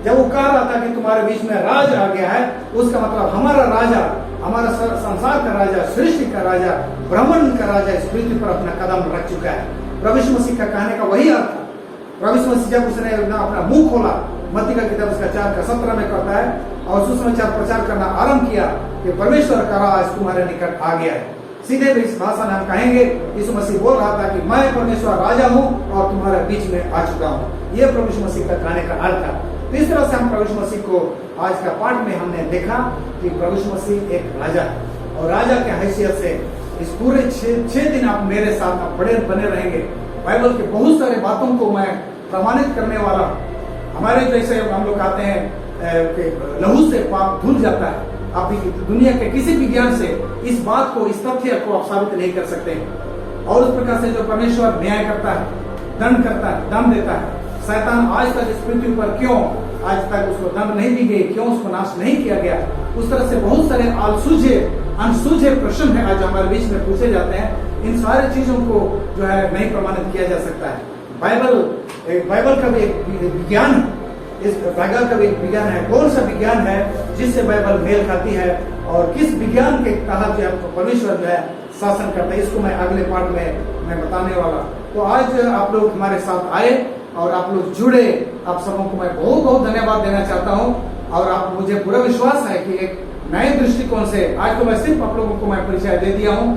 जब वो कह रहा था कि तुम्हारे बीच में राज आ गया है, उसका मतलब हमारा राजा, हमारा संसार का राजा, सृष्टि का राजा, ब्रह्मांड का राजा इस पृथ्वी पर अपना कदम रख चुका है। प्रभु यीशु मसीह का कहने का वही अर्थ था। प्रभु यीशु मसीह जब उसने अपना मुंह खोला, मत्ती का किताब उसका 4:17 में कहता है, और सुसमाचार प्रचार करना आरंभ किया कि परमेश्वर का राज तुम्हारे निकट आ गया है। सीधे भी इस भाषा में हम कहेंगे, यीशु मसीह बोल रहा था कि मैं परमेश्वर राजा हूँ और तुम्हारे बीच में आ चुका हूँ। यह प्रभु यीशु मसीह का कहने का अर्थ था। तो इस तरह से हम प्रभु यीशु मसीह को आज का पाठ में हमने देखा कि प्रभु यीशु मसीह एक राजा है और राजा के हैसियत से इस पूरे 6 दिन आप मेरे साथ आप बने रहेंगे। बाइबल के बहुत सारे बातों को मैं प्रमाणित करने वाला, हमारे जैसे हम लोग कहते हैं कि लहू से पाप धुल जाता है। आप दुनिया के किसी विज्ञान से इस बात को, इस तथ्य को आप साबित नहीं कर सकते। और उस प्रकार से जो परमेश्वर न्याय करता है, दंड करता है, दंड देता है, शैतान आज तक इस पृथ्वी पर क्यों आज तक उसको दंड नहीं दी गई, क्यों उसको नाश नहीं किया गया, उस तरह से बहुत सारे अनसूझे प्रश्न है आज हमारे बीच में पूछे जाते हैं। इन सारी चीजों को जो है नहीं प्रमाणित किया जा सकता है। बाइबल का भी एक विज्ञान है, इस बाइबल का भी एक विज्ञान है। कौन सा विज्ञान है जिससे बाइबल मेल खाती है और किस विज्ञान के तहत जो है परमेश्वर जो है शासन करता है, इसको मैं अगले पाठ में मैं बताने वाला। तो आज आप लोग हमारे साथ आए और आप लोग जुड़े, आप सबों को मैं बहुत बहुत धन्यवाद देना चाहता हूँ। और आप मुझे पूरा विश्वास है कि एक नए दृष्टिकोण से आज तो मैं सिर्फ आप लोगों को मैं परिचय दे दिया हूँ।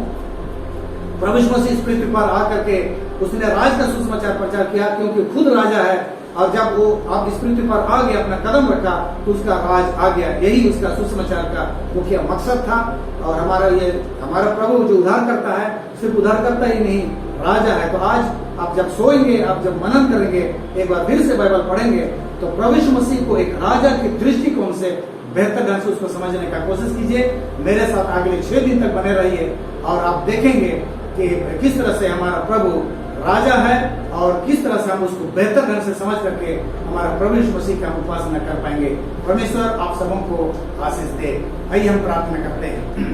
प्रभु यीशु मसीह इस पृथ्वी पर आकर के उसने राज का सुसमाचार प्रचार किया, क्योंकि खुद राजा है। और जब वो आप इस पृथ्वी पर आ गया, अपना कदम रखा, तो उसका राज आ गया। यही उसका सुसमाचार का मुख्य मकसद था। और हमारा प्रभु जो उद्धार करता है, सिर्फ उद्धार करता ही नहीं, राजा है। तो आज आप जब सोएंगे, आप जब मनन करेंगे, एक बार फिर से बाइबल पढ़ेंगे, तो प्रभु यीशु मसीह को एक राजा के दृष्टिकोण से बेहतर ढंग से उसको समझने का कोशिश कीजिए। मेरे साथ अगले 6 दिन तक बने रहिए और आप देखेंगे कि किस तरह से हमारा प्रभु राजा है और किस तरह से हम उसको बेहतर ढंग से समझ करके हमारा प्रभु यीशु मसीह का उपासना कर पाएंगे। परमेश्वर आप सबों को आशीष दे। आइए हम प्रार्थना करते हैं।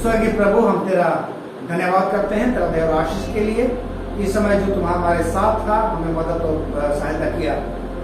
स्वर्गीय प्रभु, हम तेरा धन्यवाद करते हैं तेरा देव आशीष के लिए। इस समय जो तुम हमारे साथ था, हमें मदद और सहायता किया।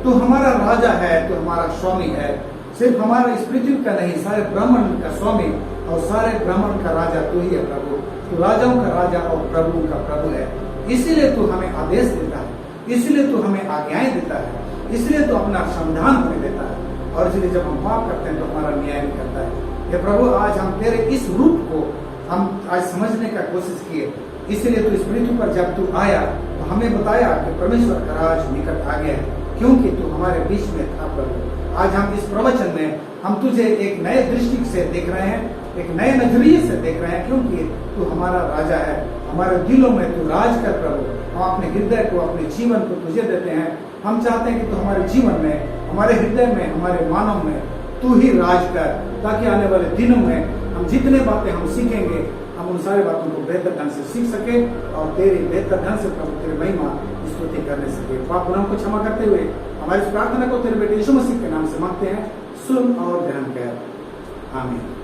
तू हमारा राजा है, तू हमारा स्वामी है। सिर्फ हमारा इस पृथ्वी का नहीं, सारे ब्रह्मांड का स्वामी और सारे ब्रह्मांड का राजा तू ही है प्रभु। तू राजाओं का राजा और प्रभुओं का प्रभु है। इसीलिए तू हमें आदेश देता है, इसलिए तू हमें आज्ञाएं देता है, इसलिए तू अपना संविधान हमें देता है। और इसलिए जब हम पाप करते हैं तो हमारा न्याय भी करता है। ये प्रभु, आज हम तेरे इस रूप को हम आज समझने का कोशिश किए। इसलिए तू इस पृथ्वी पर जब तू आया तो हमें बताया कि परमेश्वर का राज निकट आ गया है, क्योंकि तू हमारे बीच में था प्रभु। आज हम इस प्रवचन में हम तुझे एक नए दृष्टि से देख रहे हैं, एक नए नजरिए से देख रहे हैं, क्योंकि तू हमारा राजा है। हमारे दिलों में तू राज कर प्रभु। हम अपने हृदय को, अपने जीवन को तुझे देते हैं। हम चाहते हैं कि तू हमारे जीवन में, हमारे हृदय में, हमारे मानव में तू ही राज कर, ताकि आने वाले दिनों में हम जितने बातें हम सीखेंगे, हम उन सारी बातों को बेहतर ढंग से सीख सके और तेरी बेहतर ढंग से प्रभु तेरी महिमा स्तुति कर नहीं सके। पाप गुनाहों को क्षमा करते हुए हमारी इस प्रार्थना को तेरे बेटे यीशु मसीह के नाम से मांगते हैं, सुन और ग्रहण कर, आमीन।